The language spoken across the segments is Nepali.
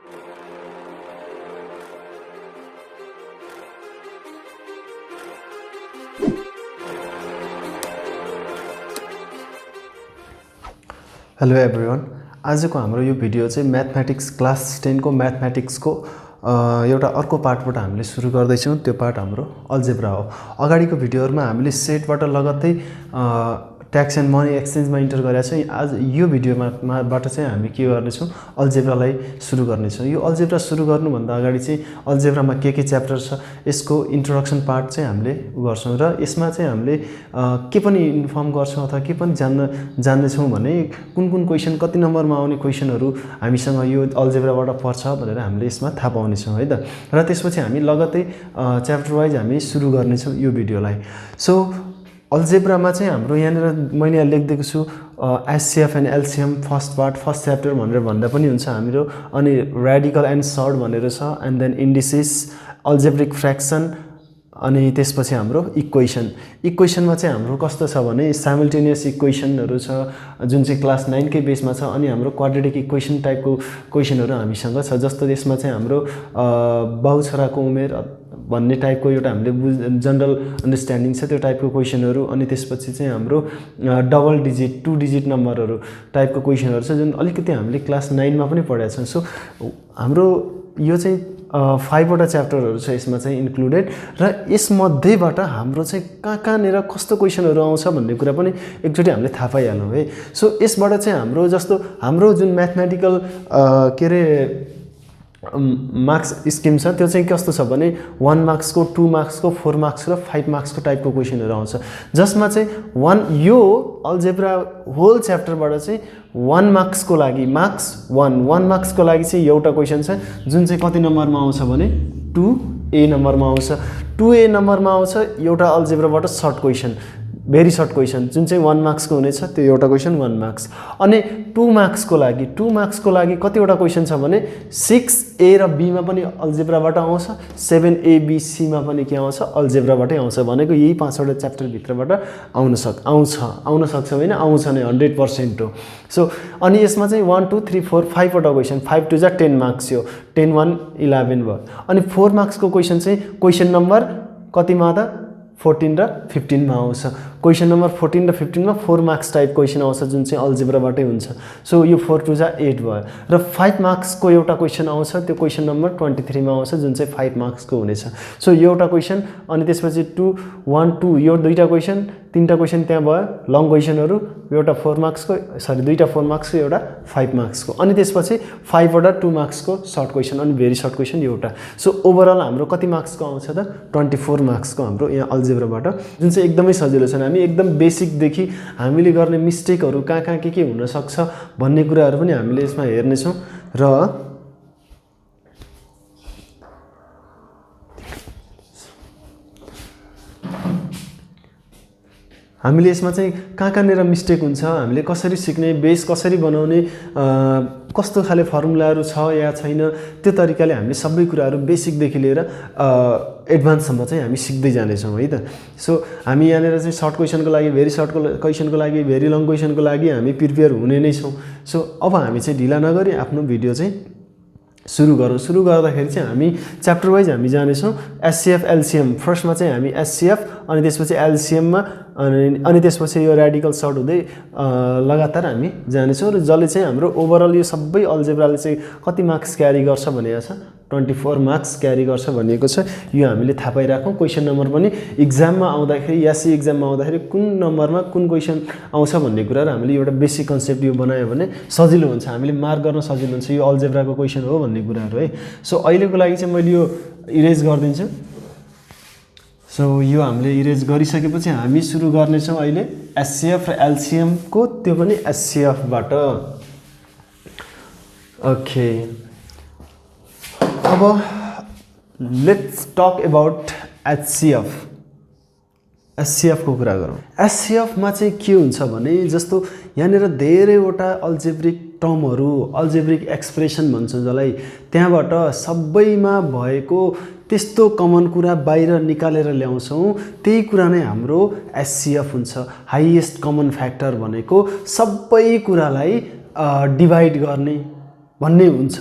हेलो एभ्रिवान, आजको हाम्रो यो भिडियो चाहिँ म्याथमेटिक्स क्लास 10 को म्याथमेटिक्सको एउटा अर्को पार्टबाट हामीले सुरु गर्दैछौँ। त्यो पार्ट हाम्रो अल्जेब्रा हो। अगाडिको भिडियोहरुमा हामीले सेटबाट लगत्तै ट्याक्स एन्ड मनी एक्सचेन्जमा इन्टर गरेका छौँ। आज यो भिडियोबाट चाहिँ हामी के गर्नेछौँ, अल्जेब्रालाई सुरु गर्नेछौँ। यो अल्जेब्रा सुरु गर्नुभन्दा अगाडि चाहिँ अल्जेब्रामा के च्याप्टर छ यसको इन्ट्रोडक्सन पार्ट चाहिँ हामीले गर्छौँ र यसमा चाहिँ हामीले के पनि इन्फर्म गर्छौँ अथवा के पनि जान्नेछौँ भने कुन क्वेशन कति नम्बरमा आउने क्वेशनहरु हामीसँग यो अल्जेब्राबाट पर्छ भनेर हामीले यसमा थाहा पाउनेछौँ है त। र त्यसपछि हामी लगत्तै च्याप्टर वाइज हामी सुरु गर्नेछौँ यो भिडियोलाई। सो अल्जेब्रामा चाहिँ हाम्रो यहाँनिर मैले यहाँ लेखिदिएको छु HCF and LCM first part first chapter भनेर भन्दा पनि हुन्छ हाम्रो। अनि रेडिकल एन्ड सर्ट भनेर छ, and then indices, algebraic fraction, अनि त्यसपछि हाम्रो इक्वेसनमा चाहिँ हाम्रो कस्तो छ भने साइमल्टेनियस इक्वेसनहरु छ जुन चाहिँ क्लास 9 कै बेसमा छ। अनि हाम्रो क्वाड्रेटिक इक्वेसन टाइपको क्वेशनहरु हामीसँग छ, जस्तो यसमा चाहिँ हाम्रो बाउछराको उमेर भन्ने टाइपको एउटा हामीले जनरल अन्डरस्ट्यान्डिङ छ त्यो टाइपको क्वेशनहरु। अनि त्यसपछि चाहिँ हाम्रो डबल डिजिट 2 डिजिट नम्बरहरु टाइपको क्वेशनहरु छ जुन अलिकति हामीले क्लास 9 मा पनि पढेका छौं। सो हाम्रो यो चाहिँ 5 वटा च्याप्टरहरु छ यसमा चाहिँ इन्क्लुडेड, र यसमध्येबाट हाम्रो चाहिँ कहाँनिर कस्तो क्वेशनहरु आउँछ भन्ने कुरा पनि एकचोटी हामीले थाहा पाइहाल्यौं है। सो यसबाट चाहिँ हाम्रो जस्तो हाम्रो जुन म्याथमेटिकल के रे मार्क्स स्किम छ त्यो चाहिँ कस्तो छ भने 1 मार्क्स को 2 मार्क्स को 4 मार्क्स र 5 मार्क्स को टाइपको क्वेशनहरु आउँछ, जसमा चाहिँ यो अल्जेब्रा होल च्याप्टरबाट चाहिँ 1 मार्क्स को लागि मार्क्स 1 मार्क्स को लागि चाहिँ एउटा क्वेशन छ जुन चाहिँ कति नम्बरमा आउँछ भने 2A नम्बरमा आउँछ। 2A नम्बरमा आउँछ एउटा अल्जेब्राबाट short question, very short question जुन चाहिँ 1 मार्क्स को हुनेछ त्यो एउटा क्वेशन 1 मार्क्स। अनि 2 मार्क्स को लागि कतिवटा क्वेशन छ भने 6A र B मा पनि अल्जेब्राबाट आउँछ, 7ABC मा पनि के आउँछ अल्जेब्राबाटै आउँछ। भनेको यही 5 वटा च्याप्टर भित्रबाट आउन सक्छ हैन, आउँछ नै 100% हो। सो अनि यसमा चाहिँ 1 2 3 4 5 वटा क्वेशन, 5 2 जा 10 मार्क्स हो, 10 1 11 भयो। अनि 4 मार्क्स को क्वेशन चाहिँ क्वेशन नम्बर कतिमा त 14 र 15 मा आउँछ। क्वेशन नम्बर 14 र 15 मा 4 मार्क्स टाइप क्वेशन आउँछ जुन चाहिँ अल्जेब्राबाटै हुन्छ। सो यो 4 2 जा 8 भयो। र 5 मार्क्स को एउटा क्वेशन आउँछ, त्यो क्वेशन नम्बर 23 मा आउँछ जुन चाहिँ 5 मार्क्स को हुनेछ। सो यो एउटा क्वेशन, अनि त्यसपछि 2 1 2 यो दुईटा क्वेशन, तीनटा क्वेशन त्यहाँ भयो लङ क्वेशनहरु, एउटा 4 मार्क्स को सरी दुईटा 4 मार्क्स को एउटा 5 मार्क्स को, अनि त्यसपछि 5 वटा 2 मार्क्स को सर्ट क्वेशन अनि भेरी सर्ट क्वेशन एउटा। सो ओभरअल हाम्रो कति मार्क्स को आउँछ त 24 मार्क्स को हाम्रो यहाँ अल्जेब्राबाट, जुन चाहिँ एकदमै सजिलो छ। हामी एकदम बेसिक देखि हामीले गर्ने मिस्टेकहरु कहाँ के हुन सक्छ भन्ने कुराहरु पनि हामीले यसमा हेर्ने छौं। र हामीले यसमा चाहिँ कहाँनिर मिस्टेक हुन्छ, हामीले कसरी सिक्ने, बेस कसरी बनाउने, कस्तो खाले फर्मुलाहरु छ या छैन, त्यो तरिकाले हामीले सबै कुराहरु बेसिक देखि लिएर एडभान्स सम्म चाहिँ हामी सिक्दै जाने छौं है त। सो हामी यहाँनिर चाहिँ सर्ट क्वेशनको लागि, भेरी सर्ट क्वेशनको लागि, भेरी लङ क्वेशनको लागि हामी प्रिपेयर हुने नै छौं। सो अब हामी चाहिँ ढिला नगरी आफ्नो भिडियो चाहिँ सुरु गर्दाखेरि चाहिँ हामी च्याप्टर वाइज हामी जाने छौं। एचसीएफ एलसीएम फर्स्टमा चाहिँ हामी एचसीएफ, अनि त्यसपछि एलसीएम मा, अनि त्यसपछि यो रेडिकल सर्ट हुँदै लगातार हामी जाने छौं। र जसले चाहिँ हाम्रो ओभरअल यो सबै अल्जेब्राले चाहिँ कति मार्क्स क्यारी गर्छ भनेको छ 24 मार्क्स क्यारी गर्छ भनेको छ। यो हामीले थाहा पाइराखौं। क्वेशन नम्बर पनि एक्जाममा आउँदाखेरि यासी एक्जाममा आउँदाखेरि कुन नम्बरमा कुन क्वेशन आउँछ भन्ने कुराहरु हामीले एउटा बेसिक कन्सेप्ट यो बनायो भने सजिलो हुन्छ, हामीले मार्क गर्न सजिलो हुन्छ यो अल्जेब्राको क्वेशन हो भन्ने कुराहरु है। सो अहिलेको लागि चाहिँ मैले यो इरेज गर्दिन्छु। सो यो हामीले इरेज गरिसकेपछि हामी सुरु गर्ने छौं अहिले एचसीएफ र एलसीएम को, त्यो पनि एचसीएफ बाट। ओके, अब लेट्स टक अबाउट एचसीएफ को कुरा गरौँ। एचसीएफ मा चाहिँ के हुन्छ भने जस्तो यहाँनिर धेरैवटा अल्जेब्रिक टर्महरु, अल्जेब्रिक एक्सप्रेसन भन्छौं जसलाई, त्यहाँबाट सबैमा भएको त्यस्तो कमन कुरा बाहिर निकालेर ल्याउँछौं, त्यही कुरा नै हाम्रो एचसीएफ हुन्छ। हाईएस्ट कमन फ्याक्टर भनेको सबै कुरालाई डिवाइड गर्ने भन्ने हुन्छ।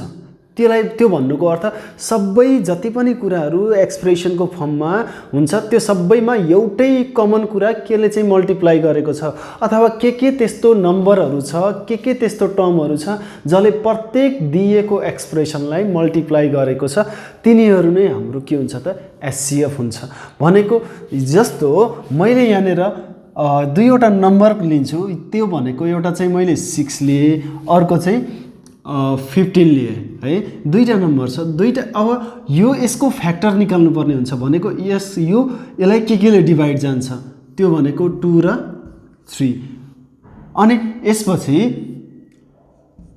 त्यो भन्नुको अर्थ सबै जति पनि कुराहरू एक्सप्रेसनको फर्ममा हुन्छ त्यो सबैमा एउटै कमन कुरा केले चाहिँ मल्टिप्लाई गरेको छ अथवा के त्यस्तो नम्बरहरू छ के त्यस्तो टर्महरू छ जसले प्रत्येक दिएको एक्सप्रेसनलाई मल्टिप्लाई गरेको छ तिनीहरू नै हाम्रो के हुन्छ त एचसीएफ हुन्छ। भनेको जस्तो मैले यहाँनिर दुईवटा नम्बर लिन्छु, त्यो भनेको एउटा चाहिँ मैले 6 लिए, अर्को चाहिँ 15 लिए है। दुईटा नम्बर छ, दुईटा अब यो यसको फ्याक्टर निकाल्नु पर्ने हुन्छ भनेको यसलाई केले डिभाइड जान्छ त्यो भनेको 2 र 3 अनि यसपछि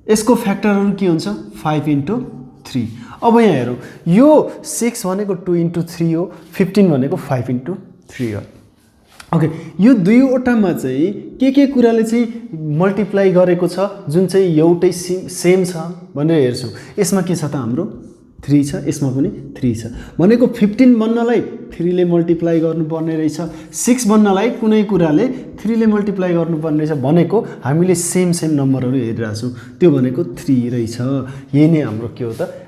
यसको फ्याक्टरहरु के हुन्छ 5 × 3। अब यहाँ हेरौँ यो 6 भनेको 2 × 3 हो, 15 भनेको 5 × 3 हो। ओके, यो दुईवटामा चाहिँ के कुराले चाहिँ मल्टिप्लाई गरेको छ जुन चाहिँ एउटै सेम छ भनेर हेर्छौँ। यसमा के छ त हाम्रो 3 छ, यसमा पनि 3 छ भनेको 15 बन्नलाई 3 ले मल्टिप्लाई गर्नुपर्ने रहेछ, 6 बन्नलाई कुनै कुराले 3 ले मल्टिप्लाई गर्नुपर्ने रहेछ भनेको हामीले सेम नम्बरहरू हेरिरहेको छौँ, त्यो भनेको 3 रहेछ। यही नै हाम्रो के हो त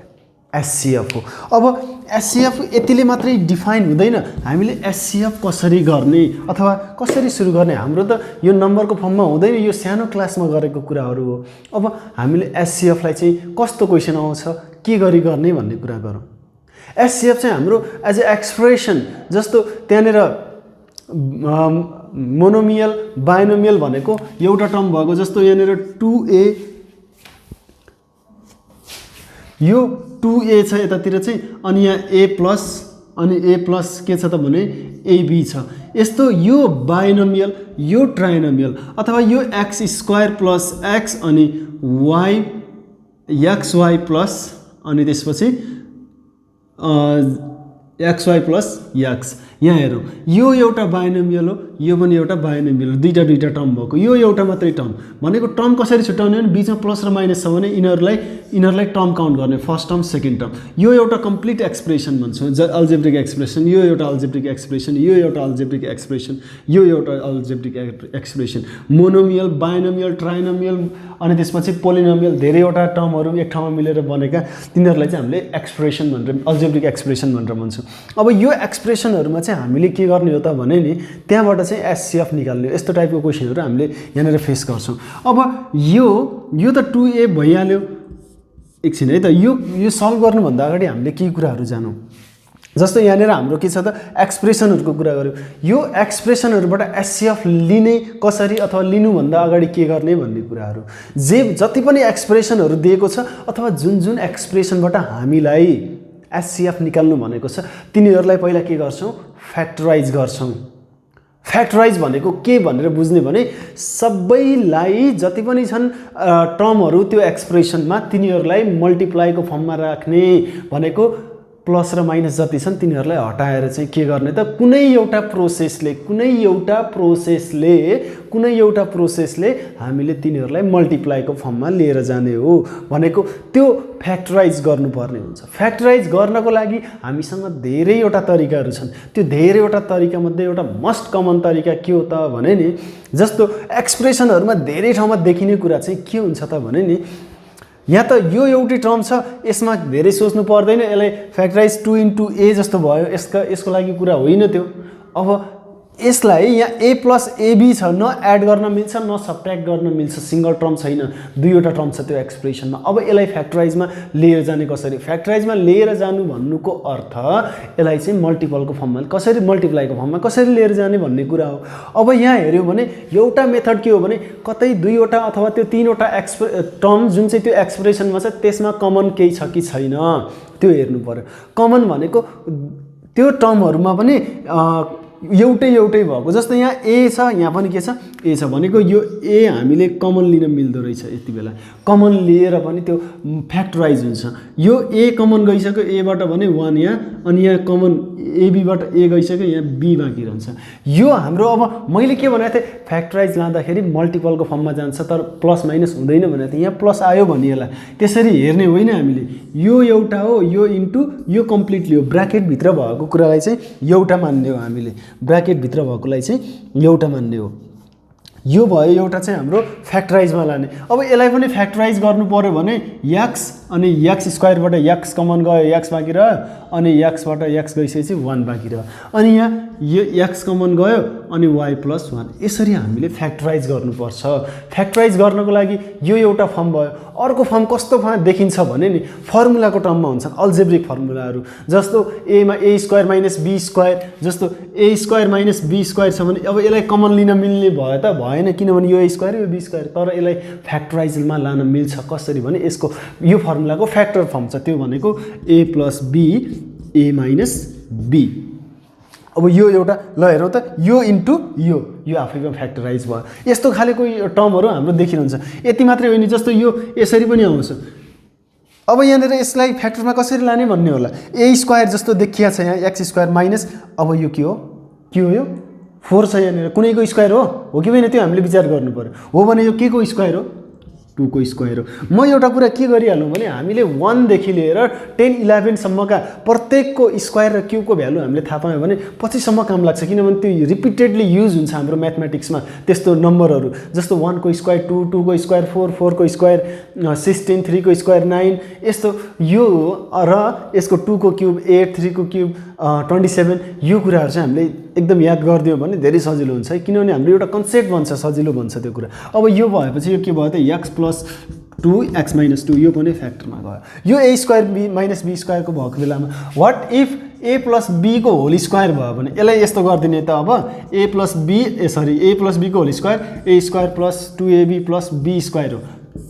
एचसीएफ हो। अब एचसीएफ यतिले मात्रै डिफाइन हुँदैन, हामीले एचसीएफ कसरी गर्ने अथवा कसरी सुरु गर्ने, हाम्रो त यो नम्बरको फर्ममा हुँदैन, यो सानो क्लासमा गरेको कुराहरू हो। अब हामीले एचसीएफलाई चाहिँ कस्तो क्वेसन आउँछ के गरी गर्ने भन्ने कुरा गरौँ। एचसीएफ चाहिँ हाम्रो एज ए एक्सप्रेसन, जस्तो त्यहाँनिर मोनोमियल बाइनोमियल भनेको एउटा टर्म भएको, जस्तो यहाँनिर 2a, यो 2a छ यतातिर चाहिँ, अनि यहाँ a प्लस अनि a प्लस के छ त भने ab छ। यस्तो यो बाइनोमियल, यो ट्राइनोमियल अथवा यो x² प्लस x अनि xy प्लस अनि त्यसपछि xy प्लस x। यहाँ हेरौँ यो एउटा बाइनोमियल हो, यो पनि एउटा बाइनोमियल, दुईटा टर्म भएको, यो एउटा मात्रै टर्म भनेको टर्म कसरी छुट्याउने भने बिचमा प्लस र माइनस छ भने यिनीहरूलाई टर्म काउन्ट गर्ने, फर्स्ट टर्म सेकेन्ड टर्म। यो एउटा कम्प्लिट एक्सप्रेसन भन्छौँ, अल्जेब्रिक एक्सप्रेसन, यो एउटा अल्जेब्रिक एक्सप्रेसन, यो एउटा अल्जेब्रिक एक्सप्रेसन, यो एउटा algebraic expression. Monomial, binomial, trinomial अनि त्यसपछि पोलिनोमियल, धेरैवटा टर्महरू एक ठाउँमा मिलेर बनेका, तिनीहरूलाई चाहिँ हामीले एक्सप्रेसन भनेर, अल्जेब्रिक एक्सप्रेसन भनेर भन्छौँ। अब यो एक्सप्रेसनहरूमा चाहिँ हामीले के गर्ने हो त भने नि त्यहाँबाट चाहिँ एचसीएफ निकाल्ने, यस्तो टाइपको क्वेसनहरू हामीले यहाँनिर फेस गर्छौँ। अब यो त 2a भइहाल्यो, एकछिन है त, यो सल्भ गर्नुभन्दा अगाडि हामीले के कुराहरू जानौँ। जस्तो यहाँनिर हाम्रो के छ त एक्सप्रेसनहरूको कुरा गऱ्यौँ, यो एक्सप्रेसनहरूबाट एचसीएफ लिने कसरी अथवा लिनुभन्दा अगाडि के गर्ने भन्ने कुराहरू, जति पनि एक्सप्रेसनहरू दिएको छ अथवा जुन एक्सप्रेसनबाट हामीलाई एचसीएफ निकाल्नु भनेको छ तिनीहरूलाई पहिला के गर्छौँ फ्याक्टराइज गर्छौँ। फ्याक्टराइज भनेको के भनेर बुझ्ने भने सबैलाई जति पनि छन् टर्महरू त्यो एक्सप्रेसनमा तिनीहरूलाई मल्टिप्लाईको फर्ममा राख्ने भनेको प्लस र माइनस जति छन् तिनीहरूलाई हटाएर चाहिँ के गर्ने त कुनै एउटा प्रोसेसले हामीले तिनीहरूलाई मल्टिप्लाईको फर्ममा लिएर जाने हो भनेको त्यो फ्याक्टराइज गर्नुपर्ने हुन्छ। फ्याक्टराइज गर्नको लागि हामीसँग धेरैवटा तरिकाहरू छन्, त्यो धेरैवटा तरिकामध्ये एउटा मोस्ट कमन तरिका के हो त भने नि, जस्तो एक्सप्रेसनहरूमा धेरै ठाउँमा देखिने कुरा चाहिँ के हुन्छ त भने नि, यहाँ त यो एउटै टर्म छ, यसमा धेरै सोच्नु पर्दैन, यसलाई फ्याक्टराइज 2 × a जस्तो भयो, यसको लागि कुरा होइन त्यो। अब यसलाई यहाँ a प्लस ab छ, न एड गर्न मिल्छ न सब्ट्र्याक्ट गर्न मिल्छ, सिङ्गल टर्म छैन, दुईवटा टर्म छ त्यो एक्सप्रेसनमा। अब यसलाई फ्याक्टराइजमा लिएर जाने कसरी, फ्याक्टराइजमा लिएर जानु भन्नुको अर्थ यसलाई चाहिँ मल्टिपलको फर्ममा, कसरी मल्टिप्लाईको फर्ममा कसरी लिएर जाने भन्ने कुरा हो। अब यहाँ हेऱ्यौँ भने एउटा मेथड के हो भने कतै दुईवटा अथवा त्यो तीनवटा टर्म जुन चाहिँ त्यो एक्सप्रेसनमा छ त्यसमा कमन केही छ कि छैन त्यो हेर्नु पर्यो। कमन भनेको त्यो टर्महरूमा पनि एउटै भएको, जस्तो यहाँ a छ, यहाँ पनि के छ a छ भनेको यो a हामीले कमन लिन मिल्दो रहेछ, यति बेला कमन लिएर पनि त्यो फ्याक्टराइज हुन्छ। यो a कमन गइसक्यो a बाट भने 1 यहाँ, अनि यहाँ कमन ab बाट a गइसक्यो, यहाँ b बाँकी रहन्छ। यो हाम्रो अब मैले के भनेको थिएँ फ्याक्टराइज लाँदाखेरि मल्टिपलको फर्ममा जान्छ तर प्लस माइनस हुँदैन भनेको थिएँ, यहाँ प्लस आयो भनिएला, त्यसरी हेर्ने होइन हामीले, यो एउटा हो यो इन्टु यो कम्प्लिटली हो, ब्राकेटभित्र भएको कुरालाई चाहिँ एउटा मान्ने हो हामीले, ब्राकेटभित्र भएकोलाई चाहिँ एउटा मान्ने हो। यो भयो एउटा चाहिँ हाम्रो फ्याक्टराइजमा लाने। अब यसलाई पनि फ्याक्टराइज गर्नु पर्यो भने x अनि एक्स स्क्वायरबाट एक्स कमन गयो, एक्स बाँकी रह्यो, अनि एक्सबाट एक्स गइसकेपछि 1 बाँकी रह्यो। अनि यहाँ यो एक्स कमन गयो अनि वाई प्लस 1। यसरी हामीले फ्याक्टराइज गर्नुपर्छ। फ्याक्टराइज गर्नको लागि यो एउटा फर्म भयो। अर्को फर्म कस्तो फर्म देखिन्छ भने नि फर्मुलाको टर्ममा हुन्छन्, अल्जेब्रिक फर्मुलाहरू, जस्तो एमा ए स्क्वायर माइनस बी स्क्वायर, जस्तो ए स्क्वायर माइनस बी स्क्वायर छ भने अब यसलाई कमन लिन मिल्ने भयो त भएन, किनभने यो ए स्क्वायर यो बी स्क्वायर, तर यसलाई फ्याक्टराइजमा लान मिल्छ। कसरी भने यसको यो फर्मुलाको फ्याक्टर फर्म छ, त्यो भनेको ए plus be A minus B. अब यो एउटा ल हेरौँ त, यो इन्टु यो आफैमा फ्याक्टराइज भयो। यस्तो खालेको टर्महरू हाम्रो देखिनुहुन्छ। यति मात्रै होइन, जस्तो यो यसरी पनि आउँछ। अब यहाँनिर यसलाई फ्याक्टरमा कसरी लाने भन्ने होला। ए स्क्वायर जस्तो देखिया छ यहाँ, एक्स स्क्वायर माइनस, अब यो के हो यो 4 छ यहाँनिर, कुनैको स्क्वायर हो कि होइन त्यो हामीले विचार गर्नु पर्यो। हो भने यो के को स्क्वायर हो, 2 को स्क्वायर हो। म एउटा कुरा के गरिहालौँ भने हामीले 1 देखि लिएर 10 11 सम्मका प्रत्येकको स्क्वायर र क्युबको भ्यालु हामीले थाहा पायौँ भने पछिसम्म काम लाग्छ, किनभने त्यो रिपिटेडली युज हुन्छ हाम्रो म्याथमेटिक्समा। त्यस्तो नम्बरहरू जस्तो 1 को स्क्वायर 2, 2 को स्क्वायर 4, 4 को स्क्वायर 16, 3 को स्क्वायर 9, यस्तो यो र यसको 2 को क्युब 8, 3 को क्युब 27, यो कुराहरू चाहिँ हामीले एकदम याद गरिदियो भने धेरै सजिलो हुन्छ है, किनभने हाम्रो एउटा कन्सेप्ट बन्छ, सजिलो बन्छ त्यो कुरा। अब यो भएपछि यो के भयो त, एक्स प्लस 2 एक्स माइनस 2, यो पनि फ्याक्टरमा गयो। यो a square b minus b स्क्वायरको भएको बेलामा what if a plus be को होल स्क्वायर भयो भने यसलाई यस्तो गरिदिने त, अब ए प्लस बी को whole square a square plus 2ab plus b square हो।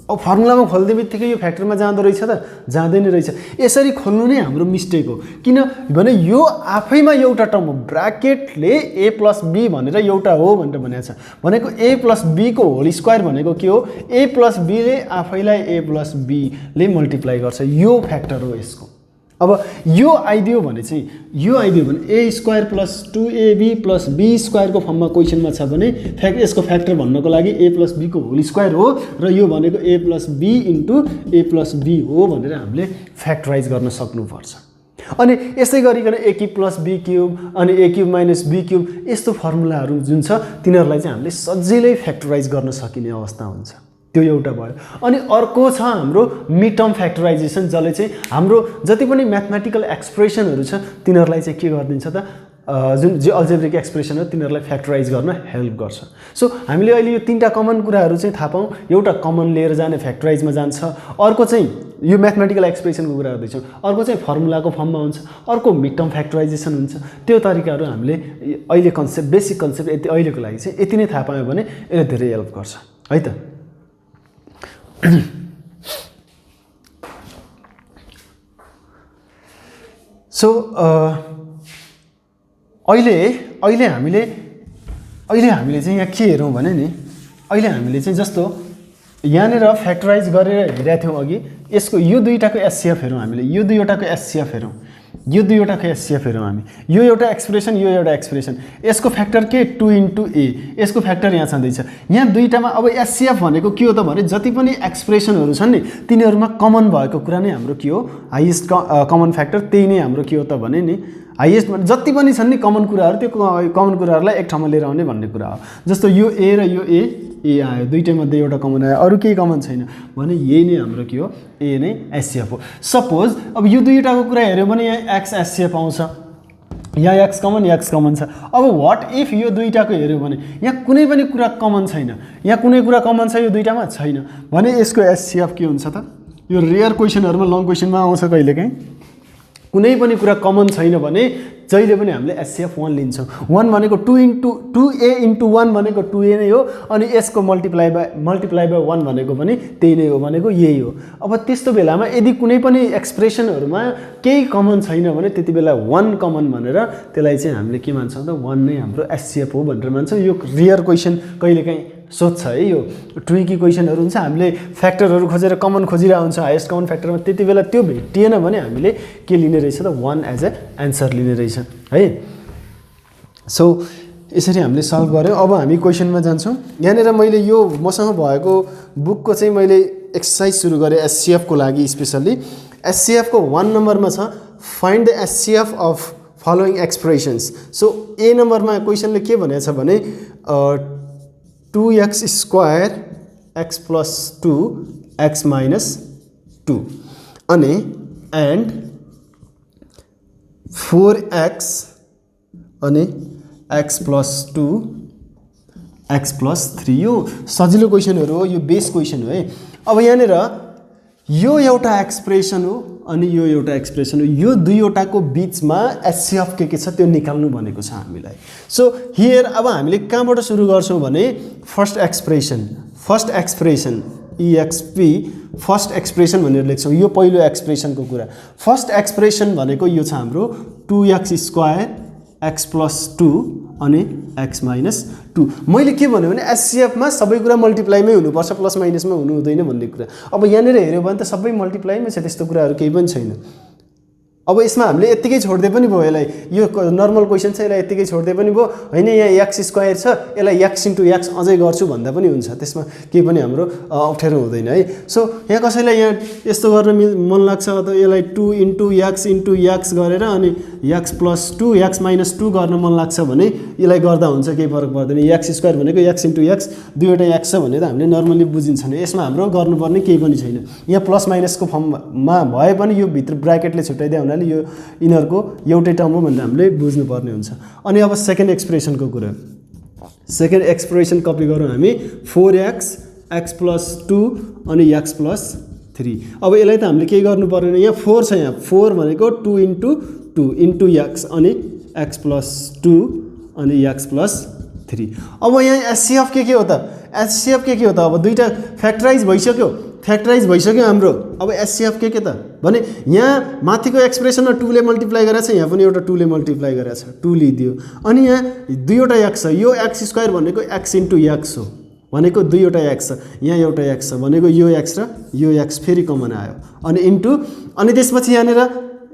अब फर्मुलामा खोल्दै बित्तिकै यो फ्याक्टरमा जाँदो रहेछ त, जाँदैन रहेछ। यसरी खोल्नु नै हाम्रो मिस्टेक हो, किनभने यो आफैमा एउटा टर्म हो, ब्राकेटले ए प्लस बी भनेर एउटा हो भनेर भनेको छ। भनेको ए प्लस बी को होल स्क्वायर भनेको के हो, ए प्लस बीले आफैलाई ए प्लस बीले मल्टिप्लाई गर्छ, यो फ्याक्टर हो यसको। अब यो आइदियो भने चाहिँ यो आइदियो भने ए square plus 2ab plus B स्क्वायरको फर्ममा क्वेसनमा छ भने यसको फ्याक्टर भन्नको लागि ए प्लस बी को होल स्क्वायर हो र यो भनेको ए plus B into A plus B हो भनेर हामीले फ्याक्टराइज गर्न सक्नुपर्छ। अनि यसै गरिकन A cube plus be cube अनि A cube minus be cube यस्तो फर्मुलाहरू जुन छ तिनीहरूलाई चाहिँ हामीले सजिलै फ्याक्टराइज गर्न सकिने अवस्था हुन्छ। त्यो एउटा भयो। अनि अर्को छ हाम्रो मिड टर्म फ्याक्टराइजेसन, जसले चाहिँ हाम्रो जति पनि म्याथमेटिकल एक्सप्रेसनहरू छ तिनीहरूलाई चाहिँ के गरिदिन्छ त, जुन अल्जेब्रिक एक्सप्रेसन हो तिनीहरूलाई फ्याक्टराइज गर्न हेल्प गर्छ। सो हामीले अहिले यो 3टा कमन कुराहरू चाहिँ थाहा पाऊँ। एउटा कमन लिएर जाने फ्याक्टराइजमा जान्छ, अर्को चाहिँ यो म्याथमेटिकल एक्सप्रेसनको कुरा गर्दैछौँ, अर्को चाहिँ फर्मुलाको फर्ममा हुन्छ, अर्को मिड टर्म फ्याक्टराइजेसन हुन्छ। त्यो तरिकाहरू हामीले अहिले कन्सेप्ट बेसिक कन्सेप्ट यति अहिलेको लागि चाहिँ यति नै थाहा पायौँ भने यसले धेरै हेल्प गर्छ है त। सो अहिले हामीले चाहिँ यहाँ के हेरौँ भने नि, अहिले हामीले चाहिँ जस्तो यहाँनिर फ्याक्टराइज गरेर हेरेका थियौँ अघि, यसको यो दुईटाको एचसिएफ हेरौँ हामीले, यो दुईवटाको एचसिएफ हेरौँ, यो दुईवटाको एचसिएफ हेरौँ हामी, यो एउटा एक्सप्रेसन यो एउटा एक्सप्रेसन, यसको फ्याक्टर के 2 इन्टु ए, यसको फ्याक्टर यहाँ छँदैछ। यहाँ दुईटामा अब एचसिएफ भनेको के हो त भने जति पनि एक्सप्रेसनहरू छन् नि तिनीहरूमा कमन भएको कुरा नै हाम्रो के हो, हाइएस्ट कमन फ्याक्टर त्यही नै हाम्रो के हो त भने नि हाइएस्ट जति पनि छन् नि कमन कुराहरू, त्यो कमन कुराहरूलाई एक ठाउँमा लिएर आउने भन्ने कुरा हो। जस्तो यो ए र यो ए आयो, दुईटैमध्ये एउटा कमन आयो, अरू केही कमन छैन भने यही नै हाम्रो के हो, ए नै एचसिएफ हो। सपोज अब यो दुईवटाको कुरा हेऱ्यो भने यहाँ एक्स एचसिएफ आउँछ, यहाँ एक्स कमन छ। अब वाट इफ यो दुईटाको हेऱ्यो भने यहाँ कुनै पनि कुरा कमन छैन, यहाँ कुनै कुरा कमन छ यो दुईटामा छैन भने यसको एचसिएफ के हुन्छ त, यो रेयर क्वेसनहरूमा लङ क्वेसनमा आउँछ कहिलेकाहीँ, कुनै पनि कुरा कमन छैन भने जहिले पनि हामीले एचसिएफ 1 लिन्छौँ। 1 भनेको 2a इन्टु 1 भनेको 2a नै हो, अनि यसको मल्टिप्लाई बाई 1 भनेको पनि त्यही नै हो, भनेको यही हो। अब त्यस्तो बेलामा यदि कुनै पनि एक्सप्रेसनहरूमा केही कमन छैन भने त्यति बेला 1 कमन भनेर त्यसलाई चाहिँ हामीले के मान्छौँ त, 1 नै हाम्रो एचसिएफ हो भनेर मान्छौँ। यो रियर क्वेसन कहिलेकाहीँ सोध्छ है, यो ट्रिकी क्वेसनहरू हुन्छ, हामीले फ्याक्टरहरू खोजेर कमन खोजिरहेको हुन्छ हाइएस्ट कमन फ्याक्टरमा, त्यति बेला त्यो भेटिएन भने हामीले के लिने रहेछ त, 1 एज ए एन्सर लिने रहेछ है। सो यसरी हामीले सल्भ गऱ्यौँ। अब हामी क्वेसनमा जान्छौँ। यहाँनिर मैले यो मसँग भएको बुकको चाहिँ मैले एक्सर्साइज सुरु गरेँ एचसिएफको लागि स्पेसल्ली। एचसिएफको 1 नम्बरमा छ find the HCF of following expressions. So A नम्बरमा क्वेसनले के भनेको छ भने 2x² x + 2 x - 2। अनि एन्ड 4x अनि x + 2 x + 3 यो सजिलो क्वेसनहरु हो, यो बेस क्वेसन हो है। अब यहाँनिर यो एउटा एक्सप्रेसन हो अनि यो एउटा एक्सप्रेसन हो, यो दुईवटाको बीचमा एचसीएफ के छ त्यो निकाल्नु भनेको छ हामीलाई। सो हियर अब हामीले कहाँबाट सुरु गर्छौं भने first expression EXP first expression भनेर लेख्छौं। यो पहिलो एक्सप्रेसनको कुरा। फर्स्ट एक्सप्रेसन भनेको यो छ हाम्रो 2x² x + 2 अनि x - 2। मैले के भन्यो भने एचसीएफ मा सबै कुरा मल्टिप्लाईमै हुनुपर्छ, प्लस माइनसमा हुनु हुँदैन भन्ने कुरा। अब यहाँनिर हेर्यो भने त सबै मल्टिप्लाईमै छ, त्यस्तो कुराहरु केही पनि छैन। अब यसमा हामीले यतिकै छोड्दै पनि भयो, यसलाई यो नर्मल क्वेशन छ, यसलाई यतिकै छोड्दै पनि भयो हैन। यहाँ x² छ, यसलाई x * x अझै गर्छु भन्दा पनि हुन्छ, त्यसमा केही पनि हाम्रो अप्ठ्यारो हुँदैन है। सो यहाँ कसैलाई यहाँ यस्तो गर्न मन लाग्छ त यसलाई 2 * x * x गरेर अनि x + 2 x - 2 गर्न मन लाग्छ भने यसलाई गर्दा हुन्छ, केही फरक पर्दैन। x² भनेको x * x दुईवटा x छ भने त हामीले नर्मली बुझिन्छ नि, यसमा हाम्रो गर्नुपर्ने केही पनि छैन। यहाँ प्लस माइनसको फर्ममा भए पनि यो भित्र ब्र्याकेटले छुट्याइदिए हुनाले यो इनरको एउटै टर्म हो भनेर हामीले बुझ्नुपर्ने हुन्छ। अनि अब सेकेन्ड एक्सप्रेसनको कुरा। सेकेन्ड एक्सप्रेसन कपी गरौँ हामी 4x x + 2 अनि x + 3। अब यसलाई त हामीले के गर्नु पर्दैन, यहाँ 4 छ, यहाँ 4 भनेको 2 * 2 * x अनि x + 2 अनि x + 3। अब यहाँ एचसीएफ के हो त, एचसीएफ के हो त, अब दुईटा फ्याक्टराइज भइसक्यो हाम्रो। अब एचसीएफ के त भने यहाँ माथिको एक्सप्रेसनमा 2 ले मल्टिप्लाई गरेछ, यहाँ पनि एउटा 2 ले मल्टिप्लाई गरेछ, 2 लिदियो। अनि यहाँ दुईवटा x छ, यो x² भनेको x * x हो भनेको दुईवटा x छ, यहाँ एउटा x छ भनेको यो x र यो x फेरि कमन आयो अनि इन्टु, अनि त्यसपछि यहाँनिर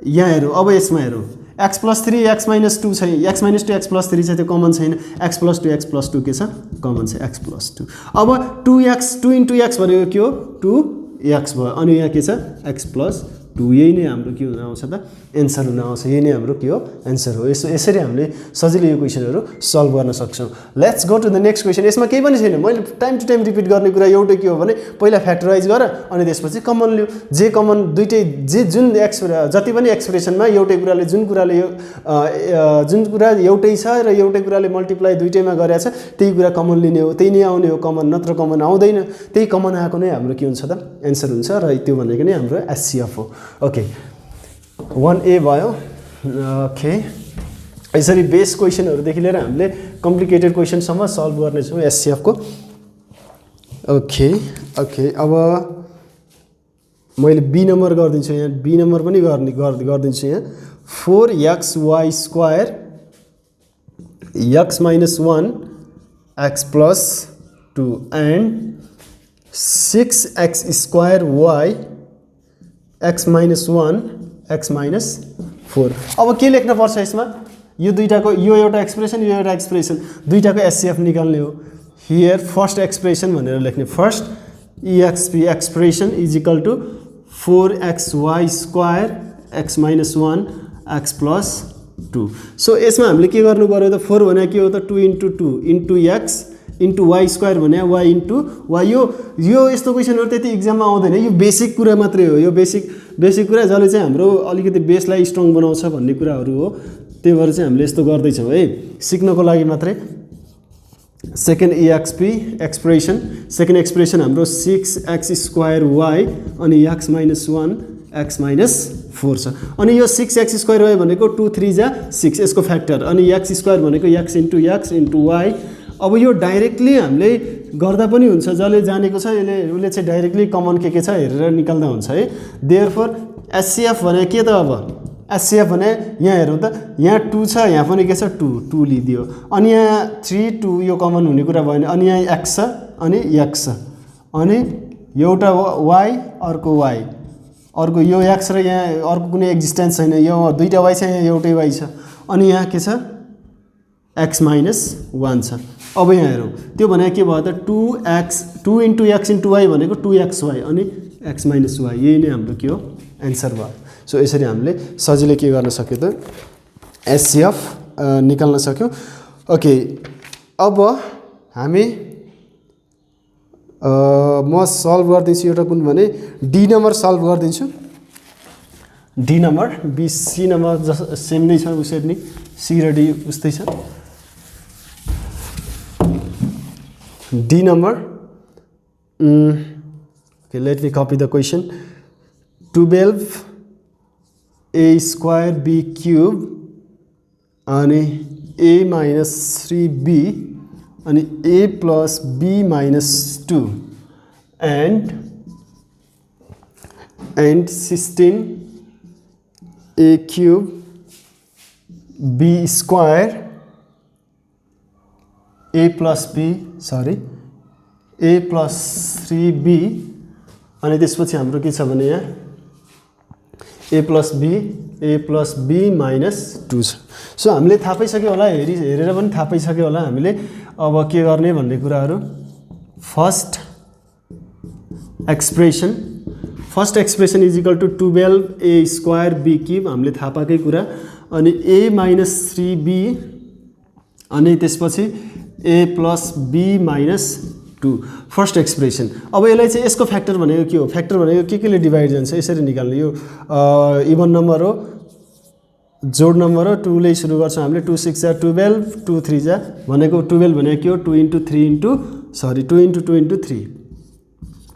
यहाँ हेरौँ। अब यसमा हेरौँ x + 3 x - 2 छ, x - 2 x + 3 छ, त्यो कमन छैन। x + 2 x + 2 के छ, कमन छ x + 2। अब 2x 2 * x भनेको के हो, 2x भयो अनि यहाँ के छ x + 2। यही नै हाम्रो के हुन आउँछ त, एन्सर हुन आउँछ। यही नै हाम्रो के हो, एन्सर हो। यसरी हामीले सजिलै यो क्वेसनहरु सल्भ गर्न सक्छौं। Let's go to the next question. यसमा केही पनि छैन, मैले टाइम टु टाइम रिपिट गर्ने कुरा एउटै के हो भने पहिला फ्याक्टराइज गर अनि त्यसपछि कमन लिऊ। जे कमन दुईटै जुन जति पनि एक्सप्रेसनमा एउटै कुराले जुन कुरा एउटै छ र एउटै कुराले मल्टिप्लाई दुईटैमा गरेछ त्यही कुरा कमन लिने हो, त्यही नै आउने हो कमन, नत्र कमन आउँदैन। त्यही कमन आएको नै हाम्रो के हुन्छ त, एन्सर हुन्छ र त्यो भनेको नै हाम्रो एचसीएफ हो। ओके 1A भयो। ओके यसरी बेस क्वेसनहरुदेखि लिएर हामीले कम्प्लिकेटेड क्वेसनसम्म सल्भ गर्नेछौँ एचसीएफ को। ओके अब मैले बी नम्बर गरिदिन्छु, यहाँ बी नम्बर पनि गरिदिन्छु। यहाँ 4xy² x - 1 x + 2 and 6x² x - 1 x - 4। अब के लेख्न पर्छ यसमा, यो दुईटाको, यो एउटा एक्सप्रेसन यो एउटा एक्सप्रेसन, दुईटाको एचसीएफ निकाल्ने हो। हियर फर्स्ट एक्सप्रेसन भनेर लेख्ने, first EXP expression is equal to 4xy² x - 1 x + 2। So यसमा हामीले के गर्नु पर्यो त, 4 भने के हो त 2 * 2 * x * y² भने y * y। यो यस्तो क्वेसनहरु त्यति एक्जाममा आउँदैन, यो बेसिक कुरा मात्रै हो। यो बेसिक कुरा जसले चाहिँ हाम्रो अलिकति बेसलाई स्ट्रङ बनाउँछ भन्ने कुराहरु हो। त्यही भएर चाहिँ हामीले यस्तो गर्दै छौं है, सिक्नको लागि मात्रै। Second EXP expression, second expression हाम्रो 6x² अनि x - 1 x - 4 छ। अनि यो 6x² भनेको 2 3 जा 6 यसको फ्याक्टर, अनि x² भनेको x * x * y। अब यो डाइरेक्टली हामीले गर्दा पनि हुन्छ, जसले जानेको छ उसले चाहिँ डाइरेक्टली कमन के छ हेरेर निकाल्दा हुन्छ है। देयरफोर एचसीएफ भने के त, अब एचसीएफ भने यहाँ हेरौँ त, यहाँ 2 छ, यहाँ पनि के छ 2 लिदियो, अनि यहाँ 3 2 यो कमन हुने कुरा भएन, अनि यहाँ x छ अनि x छ, अनि एउटा y अर्को y, अर्को यो x र यहाँ अर्को कुनै एक्जिस्टेन्स छैन, यो दुईटा y छ, यहाँ एउटै y छ, अनि यहाँ के छ x - 1 छ। अब यहाँ हेरौँ त्यो भने के भयो त 2 * x * y भनेको 2xy अनि x - y। यही नै हाम्रो के हो, एन्सर भयो। सो यसरी हामीले सजिलै के गर्न सक्यो त, एचसीएफ निकाल्न सक्यौं। ओके अब हामी म सल्भ गर्दिन्छु एउटा कुन भने डी नम्बर सल्भ गर्दिन्छु। D number, B C number जस सेम नै छ उसरी नै सी र डी उस्तै छ। D number, okay, let me copy the question. 12a square b cube अनि a minus 3b अनि a plus b minus 2 and 16a cube b square a plus b sorry a plus 3b अनि त्यसपछि हाम्रो के छ भने यहाँ a plus b minus 2 छ। सो हामीले थाहा पाइसक्यो होला, हेरेर पनि थाहा पाइसक्यो होला हामीले अब के गर्ने भन्ने कुराहरू। First expression is equal to 12a square b cube हामीले थाहा पाएकै कुरा, अनि a minus 3b अनि त्यसपछि a plus b minus 2 first expression. अब यसलाई चाहिँ यसको फ्याक्टर भनेको के हो, फ्याक्टर भनेको के ले डिभाइड जान्छ यसरी निकाल्ने। यो इभन नम्बर हो, जोड नम्बर हो, 2 ले सुरु गर्छौँ हामीले। 2 6 जा 12, 2 3 जा भनेको 12 भनेको के हो 2 into 3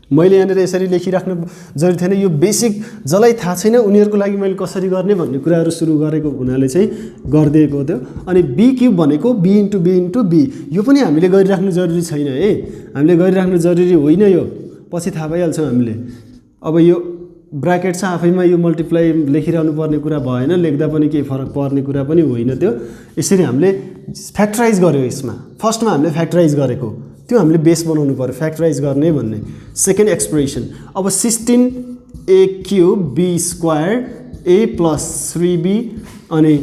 मैले यहाँनिर यसरी लेखिराख्नु जरुरी थिएन। यो बेसिक जसलाई थाहा छैन उनीहरूको लागि मैले कसरी गर्ने भन्ने कुराहरू सुरु गरेको हुनाले चाहिँ गरिदिएको थियो। अनि बी क्युब भनेको b into b यो पनि हामीले गरिराख्नु जरुरी छैन है, हामीले गरिराख्नु जरुरी होइन, यो पछि थाहा पाइहाल्छौँ हामीले। अब यो ब्राकेट छ आफैमा, यो मल्टिप्लाई लेखिरहनु पर्ने कुरा भएन, लेख्दा पनि केही फरक पर्ने कुरा पनि होइन त्यो। यसरी हामीले फ्याक्टराइज गर्यो, यसमा फर्स्टमा हामीले फ्याक्टराइज गरेको त्यो हामीले बेस बनाउनु पर्यो फ्याक्टराइज गर्ने भन्ने। सेकेन्ड एक्सप्रेसन, अब 16a cube b square a plus 3b अनि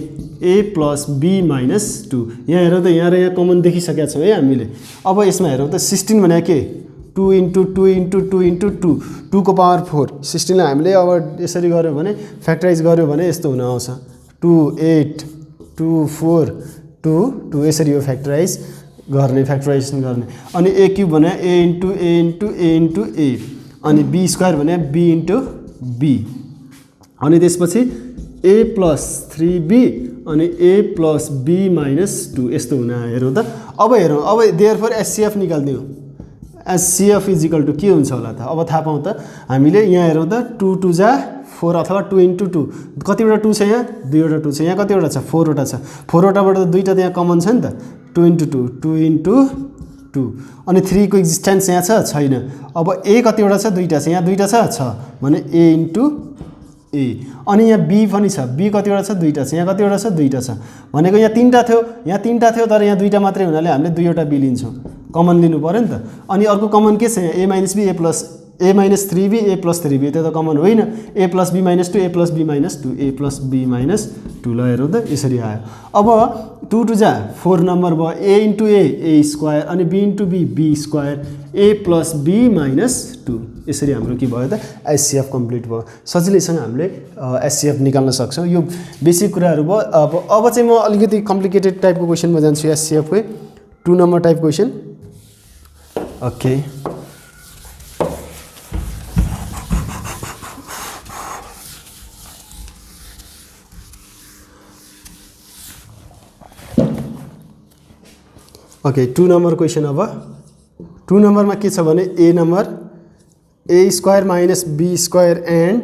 a plus b minus 2 यहाँ हेरौँ त, यहाँ र यहाँ कमन देखिसकेका छौँ है हामीले। अब यसमा हेरौँ त 16 भने के 2 into 2 into 2 into 2 को पावर 4। 16 लाई हामीले अब यसरी गर्यो भने फ्याक्टराइज गर्यो भने यस्तो हुन आउँछ 2 8 2 4 2 2 यसरी यो फ्याक्टराइज गर्ने, फ्याक्टराइजेसन गर्ने। अनि a क्युब भने a into a अनि b स्क्वायर भने b into b अनि त्यसपछि a plus 3b अनि a plus b minus 2 यस्तो हुन हेरौँ त। अब हेरौँ, अब देयरफोर एचसीएफ निकाल्दियौँ। एचसीएफ इज इक्वल टु के हुन्छ होला त, अब थाहा पाउँ त हामीले। यहाँ हेरौँ त 2 2 जा 4 अथवा 2 into 2 कतिवटा 2 छ यहाँ, 2वटा 2 छ यहाँ, कतिवटा छ 4वटा छ, 4वटाबाट त 2टा त यहाँ कमन छ नि त, 2 into 2 अनि 3 को एक्जिस्टेन्स यहाँ छैन। अब a कतिवटा छ 2टा छ, यहाँ 2टा छ भने a into a अनि यहाँ b पनि छ, b कतिवटा छ 2टा छ, यहाँ कतिवटा छ 2टा छ भनेको यहाँ 3टा थियो, यहाँ 3टा थियो तर यहाँ 2टा मात्रै हुनाले हामीले 2वटा b लिन्छौँ, कमन लिनु पर्यो नि त। अनि अर्को कमन के छ यहाँ a minus b a minus 3b a plus 3b त्यो त कमन होइन, a plus b minus 2 a plus b minus 2 a plus b minus 2 ल हेरौँ त यसरी आयो। अब 2 2 जा 4 नम्बर भयो a into a स्क्वायर अनि b into b square a plus b minus 2 यसरी हाम्रो के भयो त एचसीएफ कम्प्लिट भयो। सजिलैसँग हामीले एचसीएफ निकाल्न सक्छौँ। यो बेसिक कुराहरू भयो। अब चाहिँ म अलिकति कम्प्लिकेटेड टाइपको क्वेसनमा जान्छु एचसीएफकै 2 number type question. Okay okay 2 number question. अब 2 नम्बरमा के छ भने a number a square minus b square and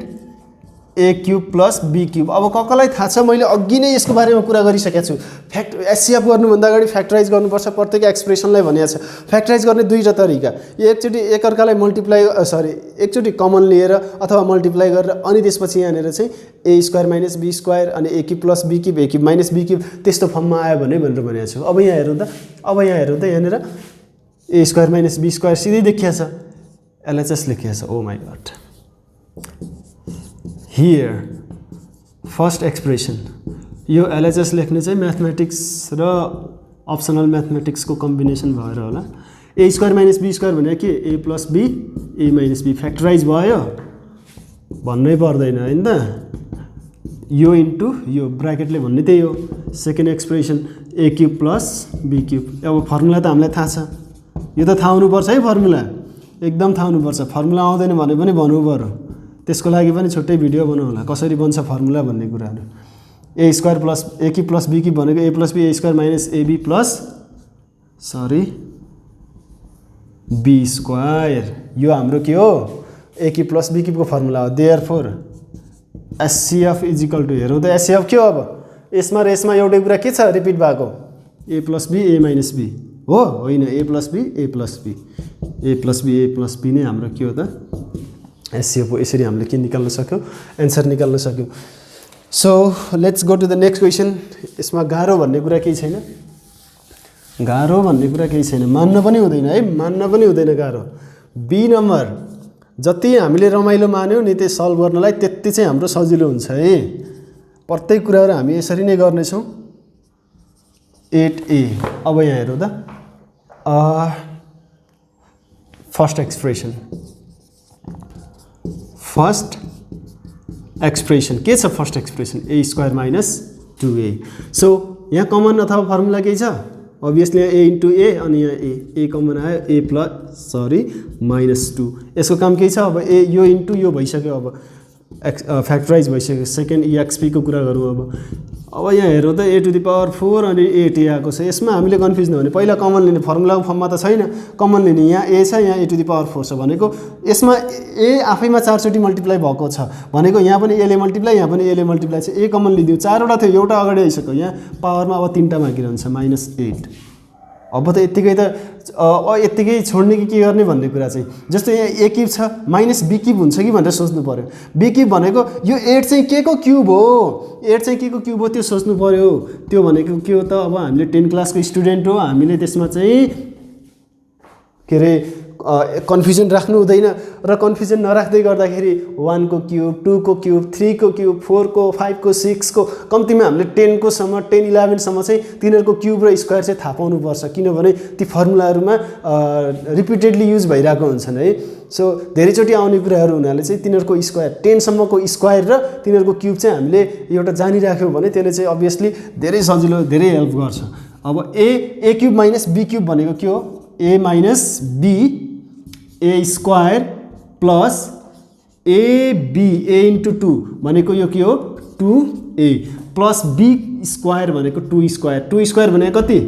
a cube plus b cube. अब कसलाई थाहा छ, मैले अघि नै यसको बारेमा कुरा गरिसकेको छु। एचसीएफ गर्नुभन्दा अगाडि फ्याक्टराइज गर्नुपर्छ प्रत्येक एक्सप्रेसनलाई भनिएको छ। फ्याक्टराइज गर्ने दुईवटा तरिका, एकचोटि एकअर्कालाई मल्टिप्लाई एकचोटि कमन लिएर अथवा मल्टिप्लाई गरेर अनि त्यसपछि यहाँनिर चाहिँ a square minus b square अनि a cube plus b cube a cube minus b cube त्यस्तो फर्ममा आयो भने भनेर भनेको छु। अब यहाँ हेरौँ त, अब यहाँ हेरौँ त, यहाँनिर a square minus b square सिधै देखिया छ, एलएचएस लेखिया छ। Oh my god, here first expression यो एलएचएस लेख्ने चाहिँ म्याथमेटिक्स र अप्सनल म्याथमेटिक्सको कम्बिनेसन भएर होला। A square minus b square भने के a plus be A minus b factorize भयो भन्नै पर्दैन हैन त। यो इन्टु यो ब्राकेटले भन्ने त्यही हो। Second expression a cube plus be cube. अब फर्मुला त हामीलाई थाहा छ, यो त थाहा हुनुपर्छ है, फर्मुला एकदम थाहा हुनुपर्छ। फर्मुला आउँदैन भने पनि भन्नु पर्यो, त्यसको लागि पनि छुट्टै भिडियो बनाउँ होला कसरी बन्छ फर्मुला भन्ने कुराहरू a square plus a cube plus be cube भनेको ए plus be a square minus ab plus b square यो हाम्रो के हो ए क्युब प्लस बी क्युबको फर्मुला हो therefore HCF is equal to हेरौँ त एचसीएफ के हो अब यसमा र यसमा एउटै कुरा के छ रिपिट भएको a plus be A minus b हो होइन a plus be a plus be a plus be a plus b नै हाम्रो के हो त एचसीएफ हो यसरी हामीले के निकाल्न सक्यौँ एन्सर निकाल्न सक्यौँ so let's go to the next question यसमा गाह्रो भन्ने कुरा केही छैन गाह्रो भन्ने कुरा केही छैन मान्न पनि हुँदैन है मान्न पनि हुँदैन गाह्रो बी नम्बर जति हामीले रमाइलो मान्यौँ नि त्यो सल्भ गर्नलाई त्यति चाहिँ हाम्रो सजिलो हुन्छ है प्रत्येक कुराहरू हामी यसरी नै गर्नेछौँ 8A अब यहाँ हेरौँ त फर्स्ट एक्सप्रेसन के छ first expression a square minus 2A so यहाँ कमन अथवा फर्मुला केही छ अभियसली यहाँ ए इन्टु ए अनि यहाँ ए कमन आयो ए प्लस माइनस 2 यसको काम केही छ अब ए यो इन्टु यो भइसक्यो अब फ्याक्टराइज भइसक्यो सेकेन्ड एक्सपीको कुरा गरौँ अब यहाँ हेरौँ त ए टु द पावर 4 अनि 8 आएको छ यसमा हामीले कन्फ्युज नहुने पहिला कमन लिने फर्मुलाको फर्ममा त छैन कमन लिने यहाँ ए छ यहाँ ए टु द पावर 4 छ भनेको यसमा ए आफैमा 4 चोटि मल्टिप्लाई भएको छ भनेको यहाँ पनि एले मल्टिप्लाई यहाँ पनि एले मल्टिप्लाई छ ए कमन लिदियो 4वटा थियो एउटा अगाडि आइसक्यो यहाँ पावरमा अब 3टा बाँकी रहन्छ -8 अब त यत्तिकै त यत्तिकै छोड्ने कि के गर्ने भन्ने कुरा चाहिँ जस्तो यहाँ ए क्युब छ माइनस बी क्युब हुन्छ कि भनेर सोच्नु पर्यो बी क्युब भनेको यो 8 चाहिँ के को क्युब हो 8 चाहिँ के को क्युब हो त्यो सोच्नु पर्यो त्यो भनेको के हो त अब हामीले 10 क्लासको स्टुडेन्ट हो हामीले त्यसमा चाहिँ के अरे कन्फ्युजन राख्नु हुँदैन र कन्फ्युजन नराख्दै गर्दाखेरि 1 को क्युब 2 को क्युब 3 को क्युब 4 को 5 को 6 को कम्तीमा हामीले 10 को सम्म 10 11 सम्म चाहिँ तिनीहरूको क्युब र स्क्वायर चाहिँ थाहा पाउनुपर्छ किनभने ती फर्मुलाहरूमा रिपिटेडली युज भइरहेको हुन्छन् है सो धेरैचोटि आउने कुराहरू हुनाले चाहिँ तिनीहरूको स्क्वायर 10 सम्मको स्क्वायर र तिनीहरूको क्युब चाहिँ हामीले एउटा जानिराख्यौँ भने त्यसले चाहिँ अभियसली धेरै सजिलो धेरै हेल्प गर्छ अब a cube minus be cube भनेको के हो a minus b a square plus ab a into 2 भनेको यो के हो 2A प्लस बी स्क्वायर भनेको 2 स्क्वायर भनेको कति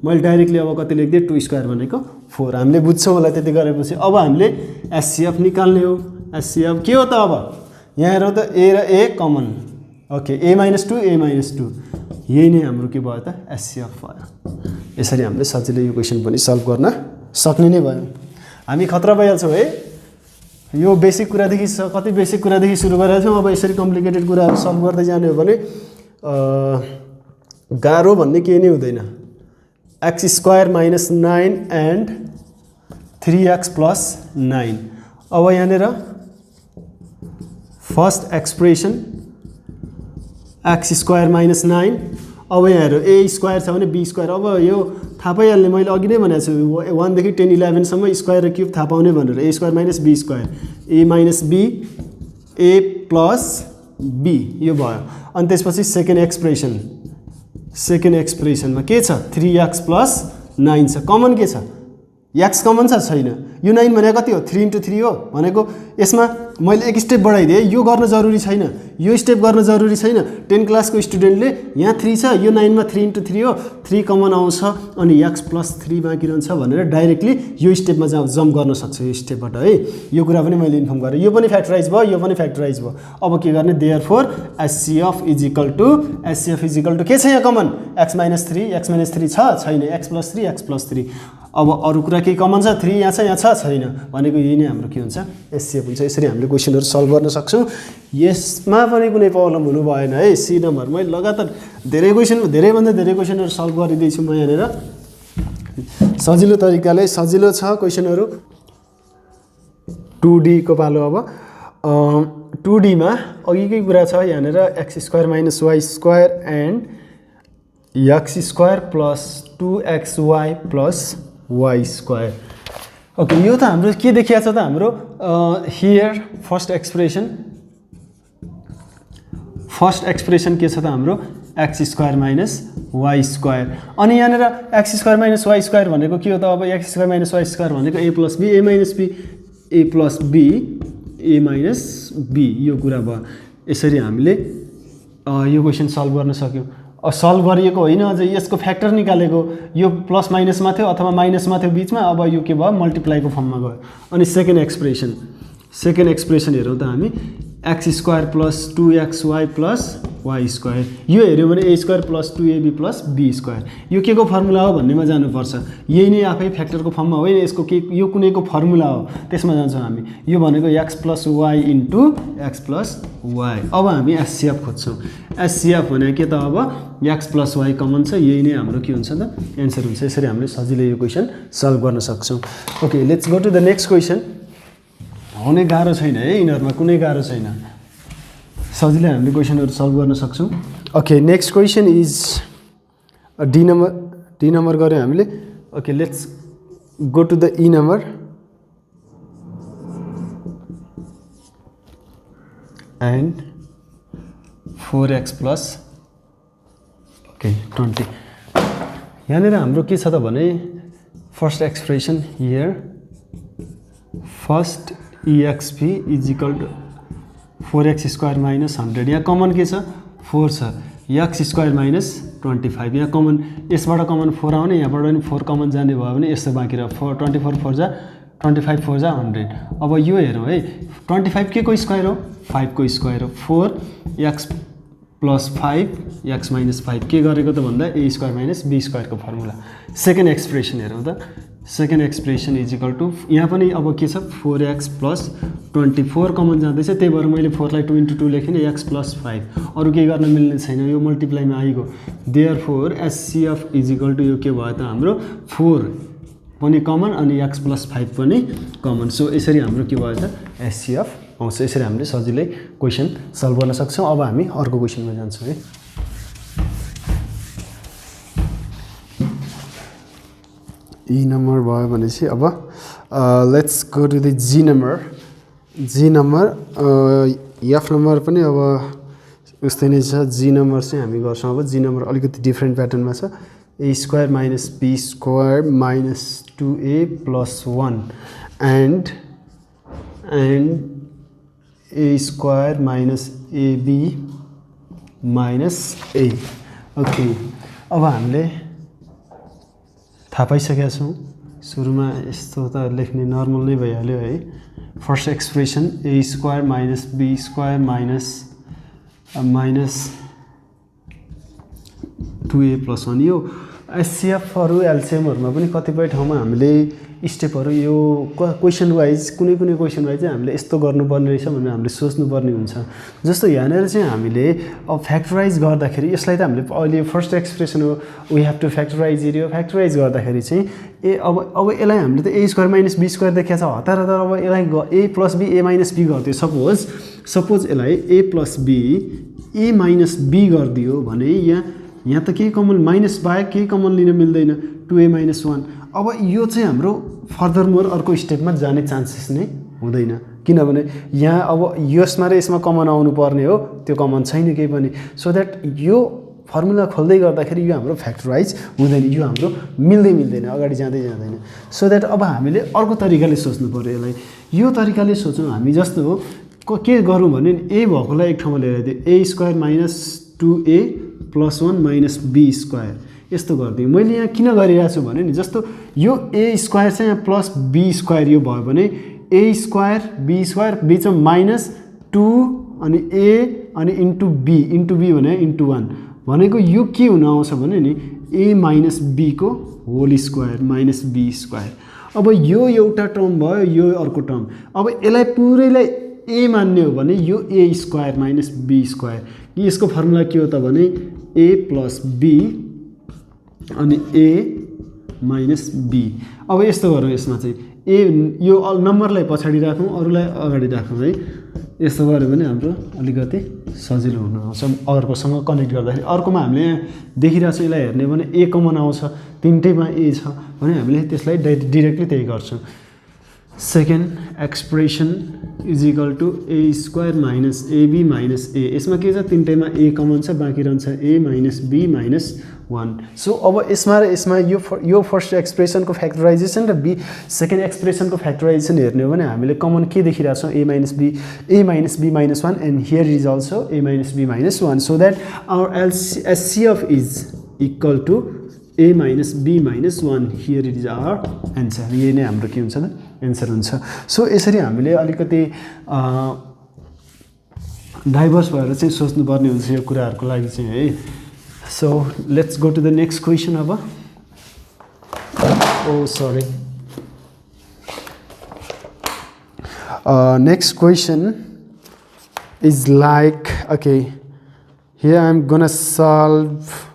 मैले डाइरेक्टली अब कति लेखिदिएँ 2 स्क्वायर भनेको 4 हामीले बुझ्छौँ होला त्यति गरेपछि अब हामीले एचसीएफ निकाल्ने हो एचसीएफ के हो त अब यहाँ हेरौँ त ए र ए कमन ओके ए माइनस 2 यही नै हाम्रो के भयो त एचसीएफ भयो यसरी हामीले सजिलै यो क्वेसन पनि सल्भ गर्न सक्ने नै भयो हामी खतरा भइहाल्छौँ है यो बेसिक कुरादेखि कति बेसिक कुरादेखि सुरु गरेका छौँ अब यसरी कम्प्लिकेटेड कुराहरू सल्भ गर्दै जाने हो भने गाह्रो भन्ने केही नै हुँदैन x square minus 9 and 3x plus 9 अब यहाँनिर first expression x square minus 9 अब यहाँ हेरौँ ए स्क्वायर छ भने बी स्क्वायर अब यो थाहा पाइहाल्ने मैले अघि नै भनेको छु 1 देखि 10 11 सम्म स्क्वायर र क्युब थाहा पाउने भनेर a square minus b square a minus b a plus b यो भयो अनि त्यसपछि सेकेन्ड एक्सप्रेसनमा के छ 3x प्लस 9 छ कमन के छ एक्स कमन छ छैन यो 9 भनेको कति हो 3 × 3 हो भनेको यसमा मैले एक स्टेप बढाइदिएँ यो गर्न जरुरी छैन यो स्टेप गर्न जरुरी छैन 10 क्लासको स्टुडेन्टले यहाँ 3 छ यो 9 मा 3 × 3 हो 3 कमन आउँछ अनि x प्लस 3 बाँकी रहन्छ भनेर डाइरेक्टली यो स्टेपमा जम्प गर्न सक्छ यो स्टेपबाट है यो कुरा पनि मैले इन्फर्म गरेँ यो पनि फ्याक्टराइज भयो यो पनि फ्याक्टराइज भयो अब के गर्ने therefore HCF is equal to के छ यहाँ कमन x - 3 छ छैन x + 3 x + 3 अब अरु कुरा के कमन छ 3 यहाँ छ छैन भनेको यही नै हाम्रो के हुन्छ एचसीएफ हुन्छ यसरी हामीले क्वेशनहरु सल्भ गर्न सक्छौं यसमा पनि कुनै प्रब्लम हुनु भएन है सी नम्बर मैले लगातार धेरै भन्दा धेरै क्वेशनहरु सल्भ गरिदै छु म यहाँनेर सजिलो तरिकाले सजिलो छ क्वेशनहरु 2D को पालो अब 2D मा अघिकै कुरा छ यहाँनेर x² - y² and x² + 2xy + y². Okay यो त हाम्रो के देखिया छ त हाम्रो हियर फर्स्ट एक्सप्रेसन के छ त हाम्रो x² - y² अनि यहाँनेर x² - y² भनेको के हो त अब x² - y² भनेको a + b a - b a + b a a minus b यो कुरा भयो। यसरी हामीले यो क्वेसन सल्भ गर्न सक्यौँ। सल्भ गरिएको होइन, अझ यसको फ्याक्टर निकालेको, यो प्लस माइनसमा थियो अथवा माइनसमा थियो बिचमा, अब यो के भयो मल्टिप्लाईको फर्ममा गयो। अनि सेकेन्ड एक्सप्रेसन हेरौँ त हामी, x square plus 2xy plus y square, यो हेऱ्यो भने ए square plus 2ab plus b square, यो के को फर्मुला हो भन्नेमा जानुपर्छ। यही नै आफै फ्याक्टरको फर्ममा होइन, यसको के यो कुनैको फर्मुला हो त्यसमा जान्छौँ हामी। यो भनेको x plus y into x plus y. अब हामी एचसिएफ खोज्छौँ। एचसिएफ भनेको के त, अब एक्स प्लस वाई कमन छ, यही नै हाम्रो के हुन्छ त एन्सर हुन्छ। यसरी हामीले सजिलै यो क्वेसन सल्भ गर्न सक्छौँ। Okay, let's go to the next question. हुने गाह्रो छैन है, यिनीहरूमा कुनै गाह्रो छैन, सजिलै हामीले क्वेसनहरू सल्भ गर्न सक्छौँ। Okay, next question is D number गऱ्यौँ हामीले। Okay, let's go to the E number. And 4x plus 20। यहाँनिर हाम्रो के छ त भने first expression here, first EXP is equal to 4x square minus 100। यहाँ कमन के छ 4 छ, एक्स स्क्वायर माइनस 25। यहाँ कमन, यसबाट कमन 4 आउने, यहाँबाट पनि 4 कमन जाने भयो भने यस्तो बाँकी रह्यो 24 4 जा 25 4 जा 100। अब यो हेरौँ है, 25 के को स्क्वायर हो 5 को स्क्वायर हो। 4x प्लस 5 x माइनस 5 के गरेको त भन्दा ए स्क्वायर माइनस बी स्क्वायरको फर्मुला। सेकेन्ड एक्सप्रेसन हेरौँ त, second expression is equal to, यहाँ पनि अब के छ 4x प्लस 24 कमन जाँदैछ, त्यही भएर मैले 4 लाई 2 × 2 लेखेँ नि, x प्लस 5, अरू केही गर्न मिल्ने छैन, यो मल्टिप्लाईमा आइगयो। Therefore HCF is equal to यो के भयो त हाम्रो 4 पनि कमन अनि x प्लस 5 पनि कमन। सो यसरी हाम्रो के भयो त एचसिएफ आउँछ। यसरी हामीले सजिलै क्वेसन सल्भ गर्न सक्छौँ। अब हामी अर्को क्वेसनमा जान्छौँ है। ई नम्बर भयो भनेपछि अब let's go to the G number. F number पनि अब उस्तै नै छ। जी नम्बर चाहिँ हामी गर्छौँ। अब जी नम्बर अलिकति डिफ्रेन्ट प्याटर्नमा छ। A square minus b square minus 2a plus 1 and a square minus ab minus a. Okay, अब हामीले थाहा पाइसकेका छौँ, सुरुमा यस्तो त लेख्ने नर्मल नै भइहाल्यो है। First expression a square minus b square minus 2a plus 1। यो एचसिएफहरू एलसिएमहरूमा पनि कतिपय ठाउँमा हामीले स्टेपहरू यो क्वेसन वाइज कुनै क्वेसन वाइज चाहिँ हामीले यस्तो गर्नुपर्ने रहेछ भनेर हामीले सोच्नुपर्ने हुन्छ। जस्तो यहाँनिर चाहिँ हामीले अब फ्याक्टराइज गर्दाखेरि यसलाई त हामीले अहिले फर्स्ट एक्सप्रेसन हो, we have to factorize it. यो फ्याक्टराइज गर्दाखेरि चाहिँ अब यसलाई हामीले त a square minus b square देखाएको छ, हतार अब यसलाई a plus be A minus b गरिदियो। सपोज यसलाई a plus be A minus b गरिदियो भने यहाँ त केही कमन माइनस बाहेक केही कमन लिन मिल्दैन, 2a माइनस 1। अब यो चाहिँ हाम्रो फर्दर मोर अर्को स्टेपमा जाने चान्सेस नै हुँदैन, किनभने यहाँ अब यसमा र यसमा कमन आउनु पर्ने हो, त्यो कमन छैन केही पनि। सो द्याट यो फर्मुला खोल्दै गर्दाखेरि यो हाम्रो फ्याक्टराइज हुँदैन, यो हाम्रो मिल्दैन, अगाडि जाँदैन। सो द्याट अब हामीले अर्को तरिकाले सोच्नु पऱ्यो यसलाई। यो तरिकाले सोचौँ हामी, जस्तो हो के गरौँ भने ए भएकोलाई एक ठाउँमा लिएर दियो, a square minus 2a plus 1 minus b square यस्तो गरिदिएँ। मैले यहाँ किन गरिरहेको छु भने नि, जस्तो यो ए स्क्वायर चाहिँ यहाँ प्लस बी स्क्वायर यो भयो भने ए स्क्वायर बी स्क्वायर बिचमा माइनस 2 अनि ए अनि इन्टु बी भने इन्टु 1 भनेको यो के हुन आउँछ भने नि ए माइनस बीको whole square minus b square. अब यो एउटा टर्म भयो, यो अर्को टर्म। अब यसलाई पुरैलाई ए मान्ने हो भने यो a square minus b square, यसको फर्मुला के हो त भने ए प्लस बी अनि ए माइनस बी। अब यस्तो गरौँ, यसमा चाहिँ ए यो नम्बरलाई पछाडि राखौँ, अरूलाई अगाडि राखौँ है। यस्तो गऱ्यो भने हाम्रो अलिकति सजिलो हुन आउँछ अर्कोसँग कनेक्ट गर्दाखेरि। अर्कोमा हामीले यहाँ देखिरहेको छ, यसलाई हेर्ने भने ए कमन आउँछ, तिनटैमा ए छ भने हामीले त्यसलाई डिरेक्टली त्यही गर्छौँ। Second expression is equal to a square minus ab minus a. यसमा के छ, तिनटैमा ए कमन छ, बाँकी रहन्छ a minus b minus 1 so अब यसमा र यसमा यो फर्स्ट एक्सप्रेसनको फ्याक्टराइजेसन र सेकेन्ड एक्सप्रेसनको फ्याक्टराइजेसन हेर्ने हो भने हामीले कमन के देखिरहेको छौँ a minus b minus 1 and here is also a minus b minus 1 so that our SCF is equal to a minus b minus 1 here it is our answer यही नै हाम्रो के हुन्छ त एन्सर हुन्छ सो यसरी हामीले अलिकति डाइभर्स भएर चाहिँ सोच्नुपर्ने हुन्छ यो कुराहरूको लागि चाहिँ है so let's go to the next question oh ओ सरी next question is like okay here I'm gonna solve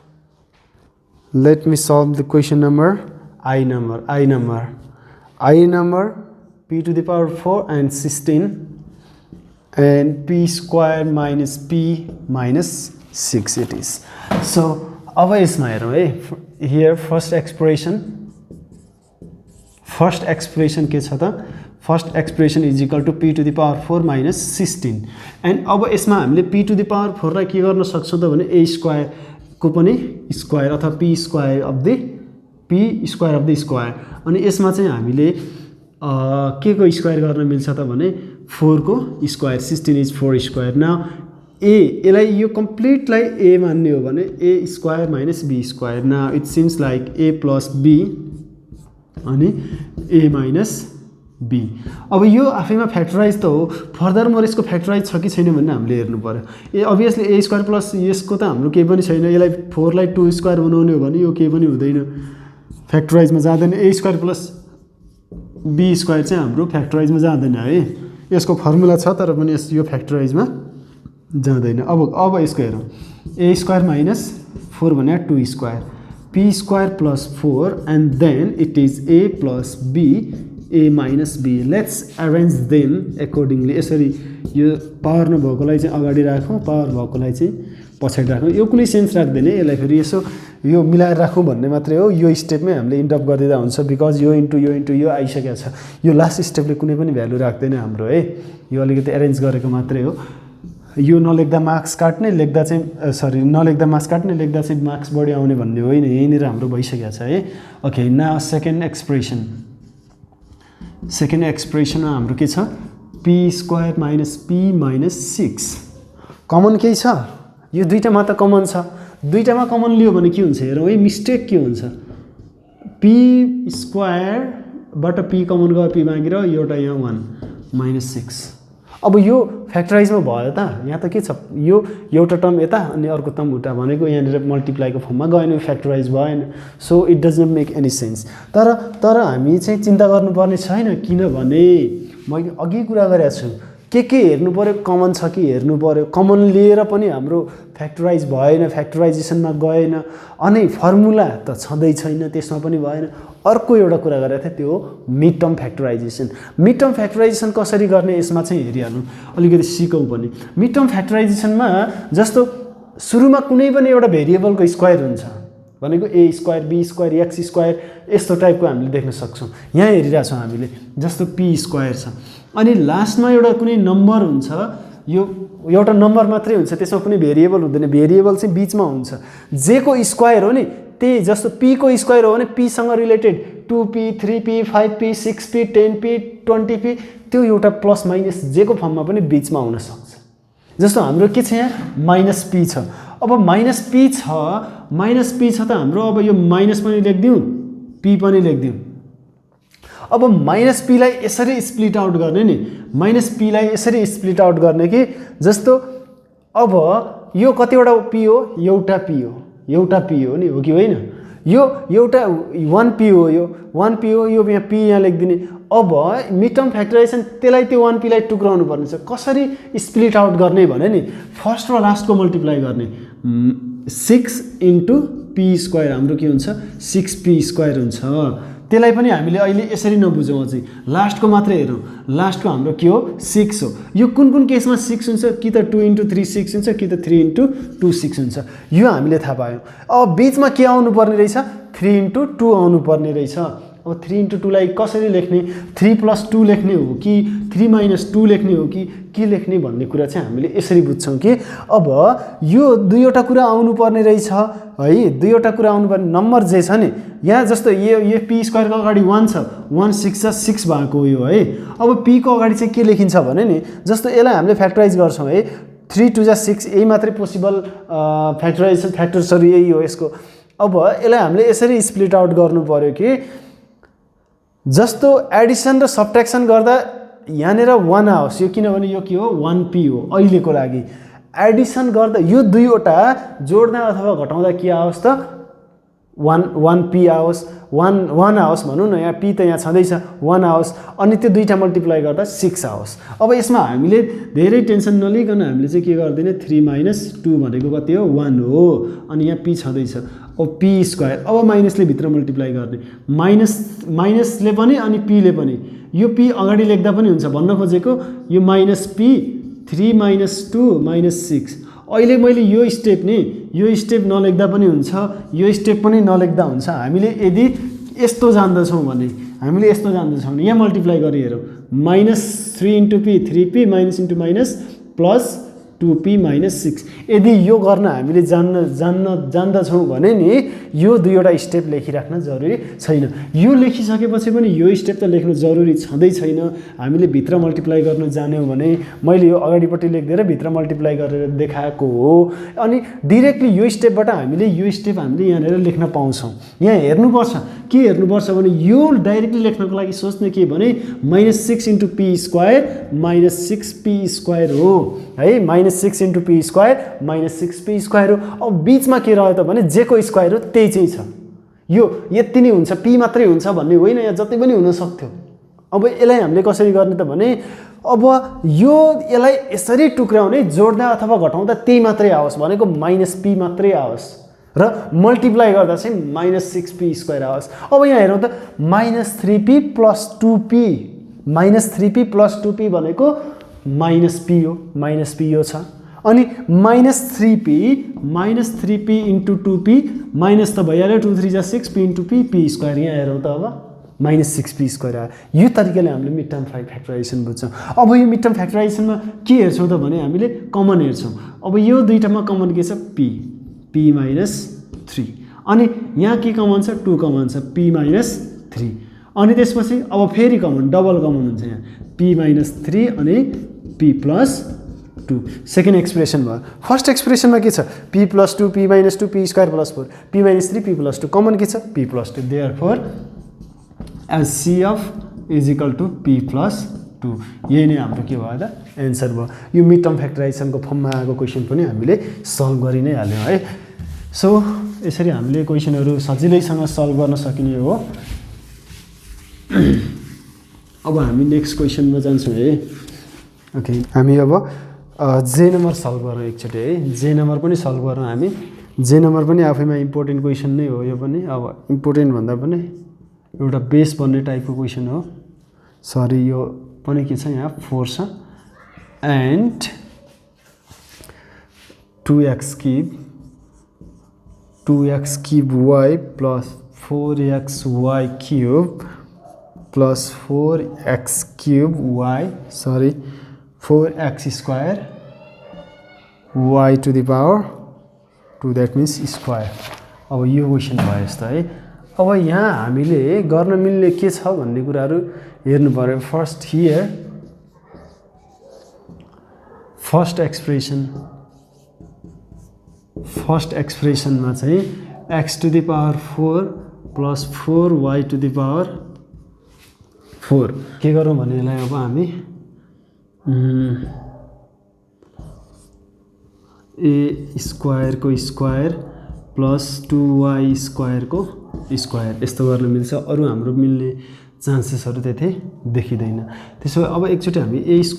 let me solve the question number I number p to the power 4 and 16 and p square minus p minus 6 it is so अब यसमा हेरौँ है here first expression के छ त first expression is equal to p to the power 4 minus 16 and अब यसमा हामीले p to the power 4 लाई के गर्न सक्छौँ त भने a स्क्वायर को पनि स्क्वायर अथवा p square of the square अनि यसमा चाहिँ हामीले के को स्क्वायर गर्न मिल्छ त भने 4 को square 16 is 4 square now a यसलाई यो कम्प्लिटलाई a मान्ने हो भने a square minus b square now it seems like a plus b अनि a माइनस b अब यो आफैमा फ्याक्टराइज त हो फर्दर मोर यसको फ्याक्टराइज छ कि छैन भन्ने हामीले हेर्नु पर्यो ए अभियसली a स्क्वायर प्लस यसको त हाम्रो केही पनि छैन यसलाई 4 लाई 2 स्क्वायर बनाउने हो भने यो केही पनि हुँदैन फ्याक्टराइजमा जाँदैन a square plus b square चाहिँ हाम्रो फ्याक्टराइजमा जाँदैन है यसको फर्मुला छ तर पनि यो फ्याक्टराइजमा जाँदैन अब यसको हेरौँ a स्क्वायर माइनस 4 भने 2 square p square plus 4 and then it is a plus b a minus b let's arrange them accordingly यसरी यो पावर नभएकोलाई चाहिँ अगाडि राखौँ पावर भएकोलाई चाहिँ पछाडि राखौँ यो कुनै सेन्स राख्दैन यसलाई फेरि यसो यो मिलाएर राखौँ भन्ने मात्रै हो यो स्टेपमै हामीले इन्टअप गरिदिँदा हुन्छ बिकज यो इन्टु यो आइसकेको छ यो लास्ट स्टेपले कुनै पनि भ्यालु राख्दैन हाम्रो है यो अलिकति एरेन्ज गरेको मात्रै हो यो नलेख्दा मार्क्स काट्ने लेख्दा चाहिँ नलेख्दा मार्क्स काट्ने लेख्दा चाहिँ मार्क्स बढी आउने भन्ने होइन यहीँनिर हाम्रो भइसकेको छ है ओके नाउ सेकेन्ड एक्सप्रेसनमा हाम्रो के छ p square minus p minus 6 common केही छ यो दुईटामा त कमन छ दुईटामा कमन लियो भने के हुन्छ हेरौँ है मिस्टेक के हुन्छ p स्क्वायरबाट p कमन गयो p मागेर एउटा यहाँ 1 माइनस 6 अब यो फ्याक्टराइजमा भयो त यहाँ त के छ यो एउटा टर्म यता अनि अर्को टर्म उता भनेको यहाँनिर मल्टिप्लाईको फर्ममा गएन फ्याक्टराइज भएन so it doesn't make any sense तर हामी चाहिँ चिन्ता गर्नुपर्ने छैन किनभने मैले अघि कुरा गरेको छु के हेर्नु पर्यो कमन छ कि हेर्नु पर्यो कमन लिएर पनि हाम्रो फ्याक्टराइज भएन फ्याक्टराइजेसनमा गएन अनि फर्मुला त छँदै छैन त्यसमा पनि भएन अर्को एउटा कुरा गरेको थिएँ त्यो हो मिड टर्म फ्याक्टराइजेसन कसरी गर्ने यसमा चाहिँ हेरिहाल्नु अलिकति सिकौँ पनि मिड टर्म फ्याक्टराइजेसनमा जस्तो सुरुमा कुनै पनि एउटा भेरिएबलको स्क्वायर हुन्छ भनेको a square b square x square यस्तो टाइपको हामीले देख्न सक्छौँ यहाँ हेरिरहेछौँ हामीले जस्तो p स्क्वायर छ अनि लास्टमा एउटा कुनै नम्बर हुन्छ यो एउटा नम्बर मात्रै हुन्छ त्यसमा कुनै भेरिएबल हुँदैन भेरिएबल चाहिँ बिचमा हुन्छ j को स्क्वायर हो नि त्यही जस्तो p को स्क्वायर हो भने p सँग related 2p 3p 5p 6p 10p 20p त्यो एउटा प्लस माइनस j को फर्ममा पनि बिचमा हुन सक्छ जस्तो हाम्रो के छ यहाँ माइनस p छ अब माइनस p छ त हाम्रो अब यो माइनस पनि लेख्दिउँ p पनि लेख्दिउँ अब माइनस p लाई यसरी स्प्लिट आउट गर्ने नि माइनस p लाई यसरी स्प्लिट आउट गर्ने कि जस्तो अब यो कतिवटा p हो एउटा p हो नि हो कि होइन यो एउटा 1p हो यो 1p हो यो यहाँ p यहाँ लेख्दिने अब मिड टर्म फ्याक्टराइजेसन त्यसलाई त्यो 1p लाई टुक्राउनु पर्ने छ कसरी स्प्लिट आउट गर्ने भने नि फर्स्ट र लास्टको मल्टिप्लाई गर्ने 6 इन्टु p स्क्वायर हाम्रो के हुन्छ 6p स्क्वायर हुन्छ त्यसलाई पनि हामीले अहिले यसरी नबुझौँ अझै लास्टको मात्रै हेरौँ लास्टको हाम्रो के हो 6 हो यो कुन केसमा 6 हुन्छ कि त 2 इन्टु 3 6 हुन्छ कि त 3 इन्टु 2 6 हुन्छ यो हामीले थाहा पायौँ अब बिचमा के आउनु पर्ने रहेछ 3 इन्टु 2 आउनु पर्ने रहेछ अब 3 × 2 लाई कसरी लेख्ने, 3 + 2 लेख्ने हो कि 3 - 2 लेख्ने हो कि के लेख्ने भन्ने कुरा चाहिँ हामीले यसरी बुझ्छौँ कि अब यो दुईवटा कुरा आउनुपर्ने रहेछ है, दुईवटा कुरा आउनुपर्ने नम्बर जे छ नि यहाँ जस्तो यो p स्क्वायरको अगाडि 1 छ, 1 6 6 भएको हो यो है। अब p को अगाडि चाहिँ के लेखिन्छ भने नि जस्तो यसलाई हामीले फ्याक्टराइज गर्छौँ है, 3 × 2 = 6 यही मात्रै पोसिबल फ्याक्टर्सहरू यही हो यसको। अब यसलाई हामीले यसरी स्प्लिट आउट गर्नु पर्यो कि जस्तो एडिसन र सब्ट्र्याक्सन गर्दा यहाँनिर 1 आओस्, यो किनभने यो के हो 1p हो अहिलेको लागि। एडिसन गर्दा यो दुईवटा जोड्दा अथवा घटाउँदा के आओस् त 1p आओस्, 1 आओस् भनौँ न, यहाँ p त यहाँ छँदैछ 1 आओस्, अनि त्यो दुईटा मल्टिप्लाई गर्दा 6 आओस्। अब यसमा हामीले धेरै टेन्सन नलिकन हामीले चाहिँ के गर्दिने 3 - 2 भनेको कति हो 1 हो, अनि यहाँ p छँदैछ। अब p स्क्वायर अब माइनसले भित्र मल्टिप्लाई गर्ने, माइनसले पनि अनि p ले पनि, यो p अगाडि लेख्दा पनि हुन्छ भन्न खोजेको यो -p 3 - 2 - 6। अहिले मैले यो स्टेप नलेख्दा पनि हुन्छ, यो स्टेप पनि नलेख्दा हुन्छ। हामीले यदि यस्तो जान्दछौँ भने यहाँ मल्टिप्लाई गरी हेरौँ, -3 × p 3p -× -+2p - 6। यदि यो गर्न हामीले जान्दछौँ भने नि यो दुईवटा स्टेप लेखिराख्न जरुरी छैन। यो लेखिसकेपछि पनि यो स्टेप त लेख्नु जरुरी छँदै छैन। हामीले भित्र मल्टिप्लाई गर्न जान्यौँ भने मैले यो अगाडिपट्टि लेखिदिएर भित्र मल्टिप्लाई गरेर देखाएको हो, अनि डिरेक्टली यो स्टेपबाट हामीले यहाँनिर लेख्न पाउँछौँ। यहाँ हेर्नुपर्छ के हेर्नुपर्छ भने यो डाइरेक्टली लेख्नको लागि सोच्ने के भने -6 × p स्क्वायर -6p स्क्वायर हो है, -6 × p स्क्वायर -6p स्क्वायर हो। अब बीचमा के रह्यो त भने j को स्क्वायर हो, त्यही चाहिँ छ। यो यति नै हुन्छ, p मात्रै हुन्छ भन्ने होइन, यहाँ जति पनि हुन सक्थ्यो। अब यसलाई हामीले कसरी गर्ने त भने अब यसलाई यसरी टुक्राउने, जोड्दा अथवा घटाउँदा त्यही मात्रै आओस् भनेको -p मात्रै आओस् र मल्टिप्लाई गर्दा चाहिँ -6p स्क्वायर आओस्। अब यहाँ हेरौँ त -3p + 2p, -3p + 2p भनेको -p हो, -p यो छ, अनि -3p × 2p माइनस त भइहाल्यो, 2 3 = 6 p × p स्क्वायर। यहाँ हेरौँ त अब -6p स्क्वायर आयो। यो तरिकाले हामीले मिड टर्म फ्याक्टराइजेसन बुझ्छौँ। अब यो मिड टर्म फ्याक्टराइजेसनमा के हेर्छौँ त भने हामीले कमन हेर्छौँ। अब यो दुईटामा कमन के छ p -3, अनि यहाँ के कमन छ 2 कमन छ p -3, अनि त्यसपछि अब फेरि कमन डबल कमन हुन्छ यहाँ p -3 अनि p + 2। सेकेन्ड एक्सप्रेसन भयो। फर्स्ट एक्सप्रेसनमा के छ p + 2 p - 2 p square + 4 p - 3 p + 2, common के छ p + 2। Therefore HCF = p + 2। यही नै हाम्रो के भयो त एन्सर भयो। यो मिड टर्म फ्याक्टराइजेसनको फर्ममा आएको क्वेसन पनि हामीले सल्भ गरि नै हाल्यौँ है। सो यसरी हामीले क्वेसनहरू सजिलैसँग सल्भ गर्न सकिने हो। अब हामी नेक्स्ट क्वेसनमा जान्छौँ है। ओके, हामी अब जे नम्बर सल्भ गरौँ एकचोटि है। जे नम्बर पनि सल्भ गरौँ हामी। जे नम्बर पनि आफैमा इम्पोर्टेन्ट क्वेसन नै हो। यो पनि अब इम्पोर्टेन्ट भन्दा पनि एउटा बेस बन्ने टाइपको क्वेसन हो। सरी, यो पनि के छ यहाँ 4 छ and 2x³ y + 4xy³ + 4x³ y, sorry 4x² y⁴, that means square. अब यो क्वेसन भयो यस्तो है। अब यहाँ हामीले गर्न मिल्ने के छ भन्ने कुराहरू हेर्नु पर्यो। फर्स्ट हियर फर्स्ट एक्सप्रेसनमा चाहिँ x⁴ + 4y⁴ के गरौँ भने यसलाई अब हामी a² को स्क्वायर + 2y² को स्क्वायर यस्तो गर्न मिल्छ। अरू हाम्रो मिल्ने चान्सेसहरू त्यति देखिँदैन। त्यसो भए अब एकचोटि हामी a² +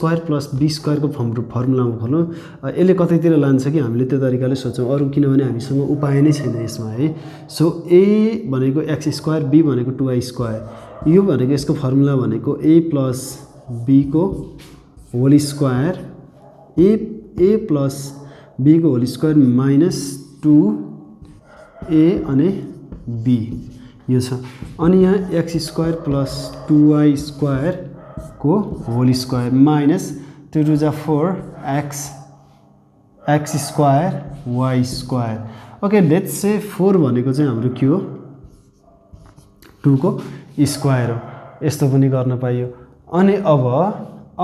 b² को फर्मुलामा खोलौँ। यसले कतैतिर लान्छ कि हामीले त्यो तरिकाले सोचौँ, अरू किनभने हामीसँग उपाय नै छैन यसमा है। सो a भनेको x², b भनेको 2y², यो भनेको यसको फर्मुला भनेको a + b को होल स्क्वायर, a + b को होल स्क्वायर -2a अनि b, यो छ अनि यहाँ x square plus 2y square को होल स्क्वायर माइनस 2 टू जा 4 x square y square. Okay let's say 4 भनेको चाहिँ हाम्रो के हो 2 को स्क्वायर हो। यस्तो पनि गर्न पाइयो। अनि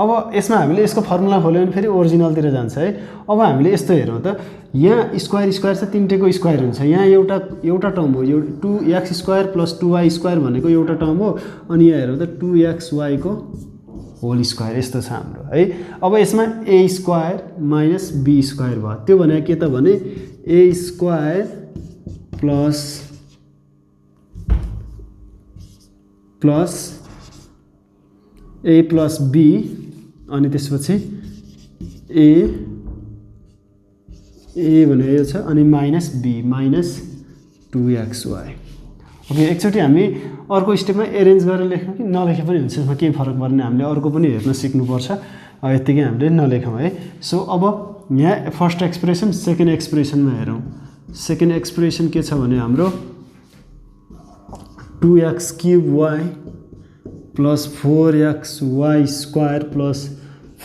अब यसमा हामीले यसको फर्मुला खोल्यो भने फेरि ओरिजिनलतिर जान्छ है। अब हामीले यस्तो हेरौँ त यहाँ स्क्वायर स्क्वायर छ तीनटेको स्क्वायर हुन्छ। यहाँ एउटा टर्म हो यो 2x square plus 2y square भनेको एउटा टर्म हो अनि यहाँ हेरौँ त 2xy को होल स्क्वायर यस्तो छ हाम्रो है। अब यसमा a square minus b square भयो। त्यो भने के त भने a square plus a plus b अनि त्यसपछि a भने यो छ अनि minus b minus 2xy। Okay एकचोटि हामी अर्को स्टेपमा एरेन्ज गरेर लेख्यौँ कि नलेखे पनि हुन्छ, यसमा केही फरक पर्दैन। हामीले अर्को पनि हेर्न सिक्नुपर्छ, यत्तिकै हामीले नलेखौँ है। सो अब यहाँ फर्स्ट एक्सप्रेसन सेकेन्ड एक्सप्रेसनमा हेरौँ। सेकेन्ड एक्सप्रेसन के छ भने हाम्रो 2x cube y plus 4xy square plus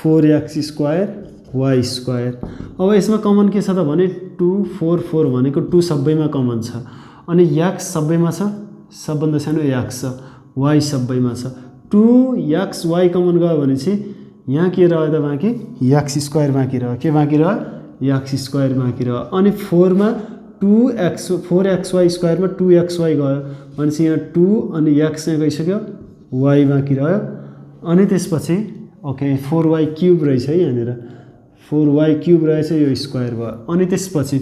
4x square y square. अब यसमा कमन के छ त भने 2 4 4 भनेको 2 सबैमा कमन छ अनि x सबैमा छ, सबभन्दा सानो x छ, y सबैमा छ। 2xy कमन गयो भने चाहिँ यहाँ के रह्यो त बाँकी x स्क्वायर बाँकी रह्यो। के बाँकी रह्यो x स्क्वायर बाँकी रह्यो अनि 4 मा 4xy स्क्वायरमा 2xy गयो भनेपछि यहाँ 2 अनि x यहाँ गइसक्यो y बाँकी रह्यो अनि त्यसपछि ओके 4y क्युब रहेछ है, यहाँनिर 4y क्युब रहेछ यो स्क्वायर भयो अनि त्यसपछि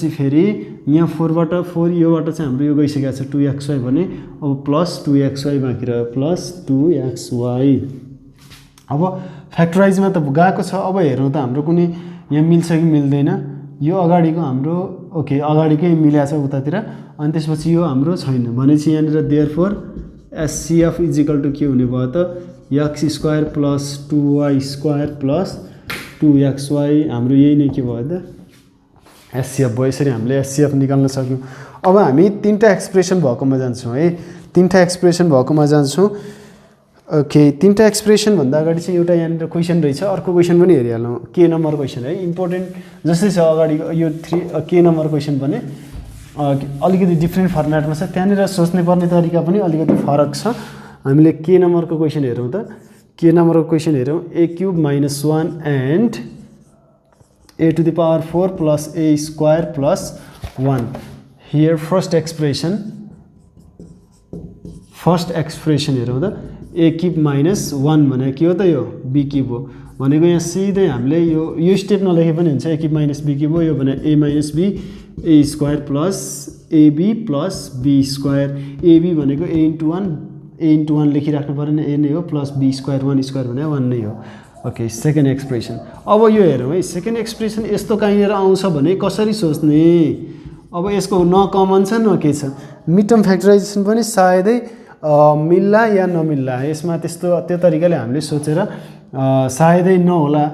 फेरि यहाँ 4 बाट 4 योबाट चाहिँ हाम्रो यो गइसकेको छ 2xy भने अब प्लस 2xy बाँकी रह्यो प्लस 2xy। अब फ्याक्टराइजमा त गएको छ। अब हेरौँ त हाम्रो कुनै यहाँ मिल्छ कि मिल्दैन। यो अगाडिको हाम्रो ओके अगाडिकै मिलेको छ उतातिर अनि त्यसपछि यो हाम्रो छैन भनेपछि यहाँनिर therefore HCF is equal to के हुने भयो त x square plus 2y square plus 2xy। हाम्रो यही नै के भयो त एचसीएफ भयो। यसरी हामीले एचसीएफ निकाल्न सक्यौँ। अब हामी तीनटा एक्सप्रेसन भएकोमा जान्छौँ है, तीनटा एक्सप्रेसन भएकोमा जान्छौँ। ओके तीनटा एक्सप्रेसन भन्दा अगाडि चाहिँ एउटा यहाँनिर क्वेसन रहेछ, अर्को क्वेसन पनि हेरिहालौँ। के नम्बर क्वेसन है, इम्पोर्टेन्ट जस्तै छ अगाडि यो 3 के नम्बर क्वेसन भने अलिकति डिफ्रेन्ट फर्मेटमा छ, त्यहाँनिर सोच्ने पर्ने तरिका पनि अलिकति फरक छ। हामीले के नम्बरको क्वेसन हेरौँ त। के नम्बरको क्वेसन हेरौँ a cube minus 1 and a to the power 4 plus a square plus 1। Here first expression हेरौँ त a क्युब माइनस 1 भनेको के हो त यो b क्युब हो भनेको यहाँ सिधै हामीले यो स्टेप नलेखे पनि हुन्छ। a cube minus b cube हो यो भने a minus b a square plus ab plus b square. ab भनेको a इन्टु 1 लेखिराख्नु परेन, a नै हो प्लस b स्क्वायर 1 स्क्वायर भने 1 नै हो। Okay second expression. अब यो हेरौँ है, सेकेन्ड एक्सप्रेसन यस्तो कहीँनिर आउँछ भने कसरी सोच्ने। अब यसको न कमन छ न के छ, मिड टर्म फ्याक्टराइजेसन पनि सायदै मिल्ला या नमिल्ला, यसमा त्यो तरिकाले हामीले सोचेर सायदै नहोला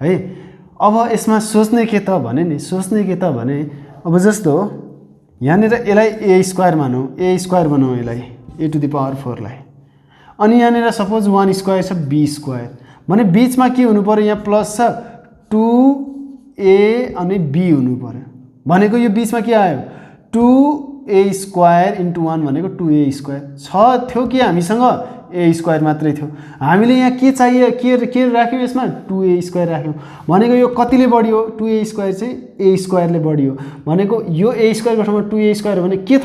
है। अब यसमा सोच्ने के त भने अब जस्तो यहाँनिर यसलाई a स्क्वायर मानौँ, a स्क्वायर बनाऊँ यसलाई a टु द पावर 4 लाई अनि यहाँनिर सपोज 1 स्क्वायर छ b स्क्वायर भने बीचमा के हुनु पर्यो यहाँ प्लस छ 2a अनि b हुनु पर्यो भनेको यो बीचमा के आयो 2a स्क्वायर इन्टु 1 भनेको 2a स्क्वायर थियो कि हामीसँग a स्क्वायर मात्रै थियो। हामीले यहाँ के चाहियो के राख्यौँ यसमा 2a स्क्वायर राख्यौँ भनेको यो कतिले बढ्यो 2a स्क्वायर चाहिँ a स्क्वायरले बढ्यो भनेको यो a स्क्वायरको ठाउँमा 2a स्क्वायर भने के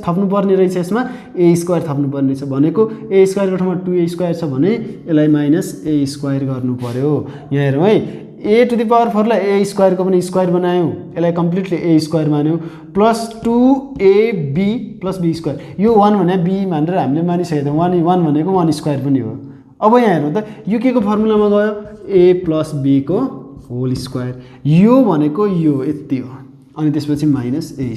थप्नु पर्ने रहेछ यसमा a स्क्वायर थप्नु पर्ने रहेछ भनेको a स्क्वायरको ठाउँमा 2a स्क्वायर छ भने यसलाई माइनस a स्क्वायर गर्नु पर्यो। यहाँ हेरौँ है a टु द पावर 4 लाई a स्क्वायरको पनि स्क्वायर बनायौँ, यसलाई कम्प्लिटली a स्क्वायर मान्यौँ plus 2ab plus b square. यो 1 भने b भनेर हामीले मानिसकेको थियौँ, 1 भनेको 1 स्क्वायर पनि हो। अब यहाँ हेरौँ त यो के को फर्मुलामा गयो a प्लस b को होल स्क्वायर, यो भनेको यो यति हो अनि त्यसपछि माइनस a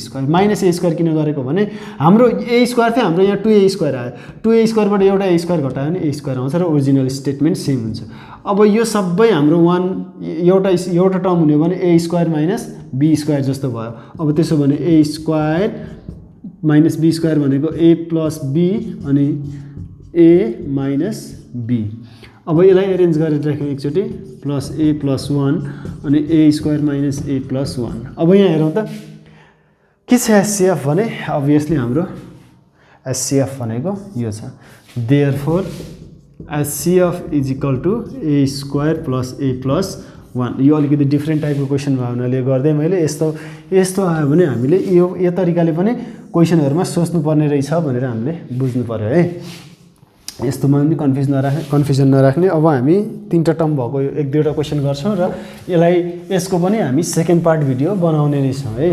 स्क्वायर किन गरेको भने हाम्रो a स्क्वायर थियो, हाम्रो यहाँ 2a स्क्वायर आयो, 2a स्क्वायरबाट एउटा a स्क्वायर घटायो भने a स्क्वायर आउँछ र ओरिजिनल स्टेटमेन्ट सेम हुन्छ। अब यो सबै हाम्रो एउटा टर्म हुने भने a square minus b square जस्तो भयो। अब त्यसो भने a square minus b square भनेको ए प्लस बी अनि ए माइनस बी। अब यसलाई एरेन्ज गरेर राख्यौँ एकचोटि प्लस ए प्लस 1 अनि ए स्क्वायर माइनस ए प्लस 1। अब यहाँ हेरौँ त के छ एचसीएफ भने अभियसली हाम्रो एचसीएफ भनेको यो छ। Therefore HCF is equal to a square plus a plus 1। यो अलिकति डिफ्रेन्ट टाइपको क्वेसन भयो हुनाले गर्दै मैले यस्तो आयो भने हामीले यो तरिकाले पनि क्वेसनहरुमा सोच्नुपर्ने रहेछ भनेर हामीले बुझ्नु पर्यो है। यस्तोमा पनि कन्फ्युजन नराख्ने। अब हामी तीनटा टर्म भएको एक दुईवटा क्वेसन गर्छौँ र यसको पनि हामी सेकेन्ड पार्ट भिडियो बनाउने नै छौँ है।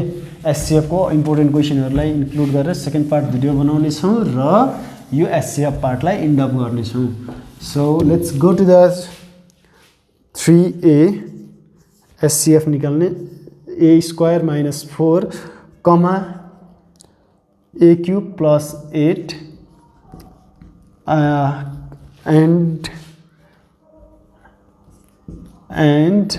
एचसीएफ को इम्पोर्टेन्ट क्वेसनहरुलाई इन्क्लुड गरेर सेकेन्ड पार्ट भिडियो बनाउने छौँ र यो एचसीएफ पार्टलाई एन्ड अप गर्ने छौँ। So let's go to the 3a HCF निकाल्ने a square minus 4 comma a cube plus 8 and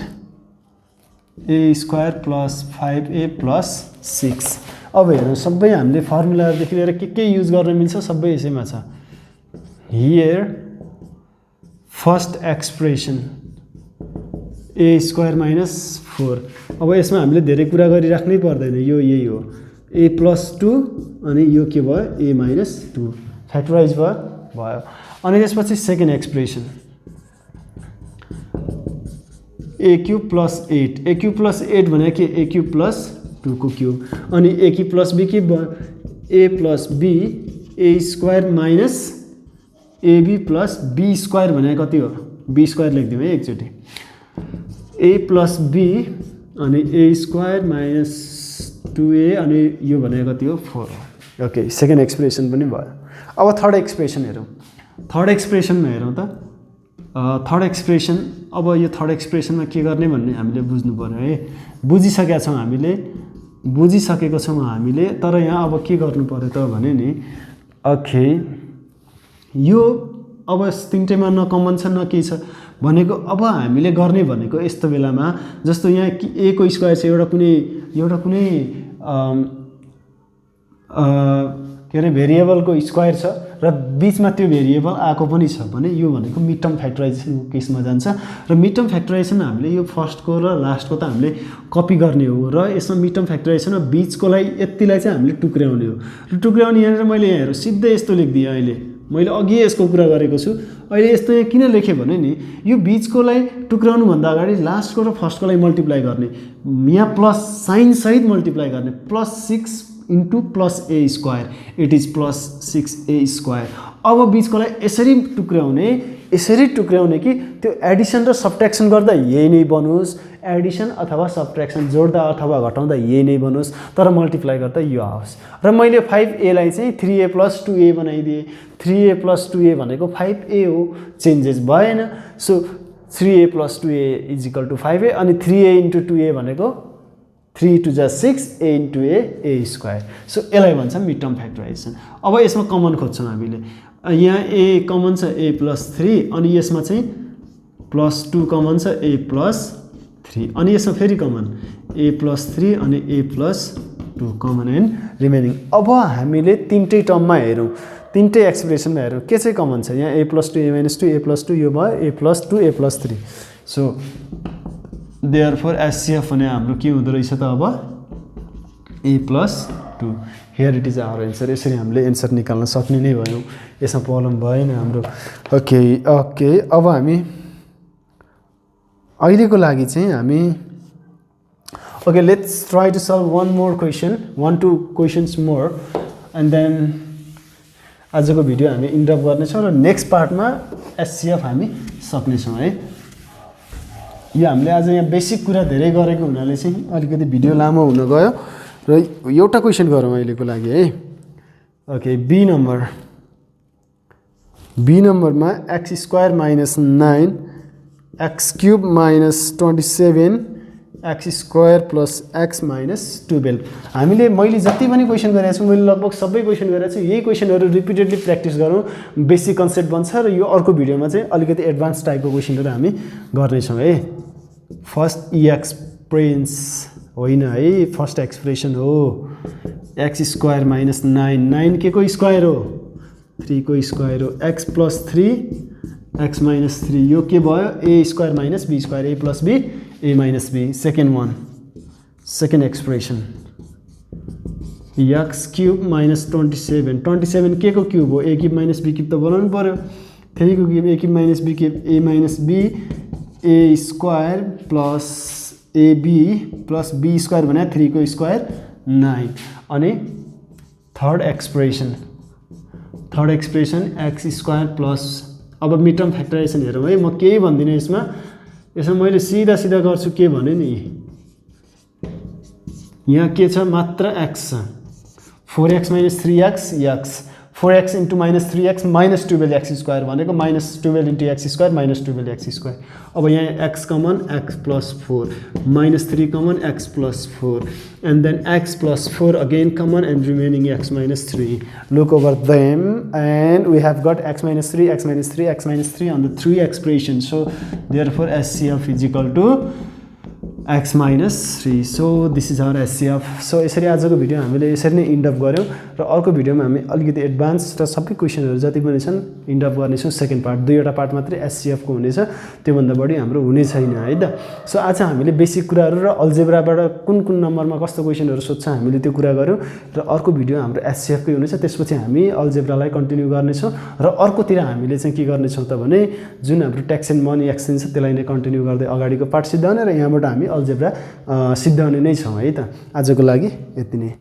a square plus 5a plus 6। अब हेर्नु सबै हामीले फर्मुलादेखि लिएर के युज गर्न मिल्छ सबै यसैमा छ। Here first expression a square minus 4। अब यसमा हामीले धेरै कुरा गरिराख्नै पर्दैन, यो यही हो ए प्लस 2 अनि यो के भयो ए माइनस 2 फ्याक्टराइज भयो। अनि त्यसपछि सेकेन्ड एक्सप्रेसन ए क्यूब प्लस 8। ए क्यूब प्लस 8 भनेको के ए क्यूब प्लस 2 को क्यूब अनि ए क्यूब प्लस बी के a plus be a square minus ab plus b square भनेको कति हो बी स्क्वायर लेखिदिउँ है एकचोटि ए प्लस बी अनि ए स्क्वायर माइनस 2a अनि यो भनेको कति हो 4 हो। ओके सेकेन्ड एक्सप्रेसन पनि भयो। अब थर्ड एक्सप्रेसन हेरौँ। थर्ड एक्सप्रेसनमा हेरौँ त थर्ड एक्सप्रेसन। अब यो थर्ड एक्सप्रेसनमा के गर्ने भन्ने हामीले बुझ्नु पर्यो है। बुझिसकेका छौँ बुझिसकेको छौँ हामीले। तर यहाँ अब के गर्नु पर्यो त भने नि ओके यो अब तिनटैमा न कमन छ न के छ भनेको अब हामीले गर्ने भनेको यस्तो बेलामा जस्तो यहाँ ए को स्क्वायर छ एउटा कुनै के अरे भेरिएबलको स्क्वायर छ र बीचमा त्यो भेरिएबल आएको पनि छ भने यो भनेको मिड टर्म फ्याक्टराइजेसनको केसमा जान्छ र मिड टर्म फ्याक्टराइजेसन हामीले यो फर्स्टको र लास्टको त हामीले कपी गर्ने हो र यसमा मिड टर्म फ्याक्टराइजेसनमा बीचकोलाई यतिलाई चाहिँ हामीले टुक्र्याउने हो र टुक्र्याउने यहाँनिर मैले यहाँ हेरौँ सिधै यस्तो लेखिदिएँ। अहिले मैले अघि यसको कुरा गरेको छु। अहिले यस्तो यहाँ किन लेखेँ भने नि यो बीचकोलाई टुक्र्याउनुभन्दा अगाडि लास्टको र फर्स्टकोलाई मल्टिप्लाई गर्ने, यहाँ प्लस साइनसहित मल्टिप्लाई गर्ने plus 6 into plus A square it is plus 6a square. अब बीचकोलाई यसरी टुक्र्याउने कि त्यो एडिसन र सब्ट्र्याक्सन गर्दा यही नै बनोस्, एडिसन अथवा सब्ट्र्याक्सन जोड्दा अथवा घटाउँदा यही नै बनोस् तर मल्टिप्लाई गर्दा यो आओस्। र मैले 5a लाई चाहिँ 3a प्लस 2a बनाइदिएँ। 3a प्लस 2a भनेको 5a हो, चेन्जेस भएन। So 3a plus 2a is equal to 5a अनि 3a इन्टु 2a भनेको 3 to 6 a into a square. So यसलाई भन्छ मिड टर्म फ्याक्टराइजेसन। अब यसमा कमन खोज्छौँ हामीले। यहाँ a कमन छ a प्लस 3 अनि यसमा चाहिँ प्लस 2 कमन छ a प्लस 3 अनि यसमा फेरि कमन a प्लस 3 अनि a plus 2 common and remaining. अब हामीले तिनटै टर्ममा हेरौँ, तिनटै एक्सप्रेसनमा हेरौँ के चाहिँ कमन छ। यहाँ a plus 2 a minus 2 a plus 2 यो भयो a plus 2 a plus 3। So therefore HCF भने हाम्रो के हुँदो रहेछ त अब a plus 2। Here it is our answer. यसरी हामीले एन्सर निकाल्न सक्ने नै भयौँ, यसमा प्रब्लम भएन हाम्रो। ओके अब हामी अहिलेको लागि चाहिँ हामी okay let's try to solve one two questions more and then आजको भिडियो हामी इन्ड अप गर्नेछौँ र नेक्स्ट पार्टमा एचसीएफ हामी सक्नेछौँ है। यो हामीले आज यहाँ बेसिक कुरा धेरै गरेको हुनाले चाहिँ अलिकति भिडियो लामो हुन गयो र एउटा क्वेसन गरौँ अहिलेको लागि है। ओके बी नम्बरमा x square minus 9 x cube minus 27 x square plus x minus 12। मैले जति पनि क्वेसन गरेको छु मैले लगभग सबै क्वेसन गरेको छु। यही क्वेसनहरू रिपिटेडली प्र्याक्टिस गरौँ, बेसिक कन्सेप्ट बन्छ र यो अर्को भिडियोमा चाहिँ अलिकति एडभान्स टाइपको क्वेसनहरू हामी गर्नेछौँ है। फर्स्ट एक्सप्रेन्स होइन है, फर्स्ट एक्सप्रेसन हो। एक्स स्क्वायर माइनस 9, 9 के को स्क्वायर हो 3 को स्क्वायर हो एक्स प्लस 3 एक्स माइनस 3 यो के भयो a square minus b square a plus be A minus b second one second expression x cube minus 27 27 के को क्यूब हो a cube minus b cube त बनाउनु पर्यो 3 को cube a cube minus b cube a minus b a square plus a b plus b square भने 3 को स्क्वायर 9 अनि third expression x square plus अब मिड टर्म फ्याक्टराइजेसन हेरौँ है म केही भन्दिनँ यसमा मैले सीधा गर्छु के भने नि यहाँ के छ मात्र एक्स छ 4x minus 3x x 4x into minus 3x minus 12x square भनेको minus 12 into x square minus 12x square अब यहाँ x common x plus 4 minus 3 common x plus 4 and then x plus 4 again common and remaining x minus 3. Look over them and we have got x minus 3, x minus 3, x minus 3 on the 3 expressions. So therefore SCF is equal to x minus 3. So this is our SCF. So यसरी आजको भिडियो हामीले यसरी नै इन्ड अप गर्यौं र अर्को भिडियोमा हामी अलिकति एडभान्स र सबै क्वेशनहरु जति पनि छन् इन्ड अप गर्नेछौं सेकेन्ड पार्ट दुईवटा पार्ट मात्रै SCF को हुनेछ त्यो भन्दा बढी हाम्रो हुने छैन है त सो आज हामीले बेसिक कुराहरु र अल्जेब्राबाट कुन कुन नम्बरमा कस्तो क्वेशनहरु सोध्छ हामीले त्यो कुरा गर्यौं र अर्को भिडियो हाम्रो SCF कै हुनेछ त्यसपछि हामी अल्जेब्रालाई कन्टिन्यू गर्नेछौं र अर्कोतिर हामीले चाहिँ के गर्नेछौं त भने जुन हाम्रो ट्याक्स एन्ड मनी एक्सचेन्ज छ त्यसलाई नै कन्टिन्यू गर्दै अगाडिको पार्ट सिद्धाउने र यहाँबाट हामी अल्जेब्रा सिद्धाउने नै छौं है त आजको लागि यति नै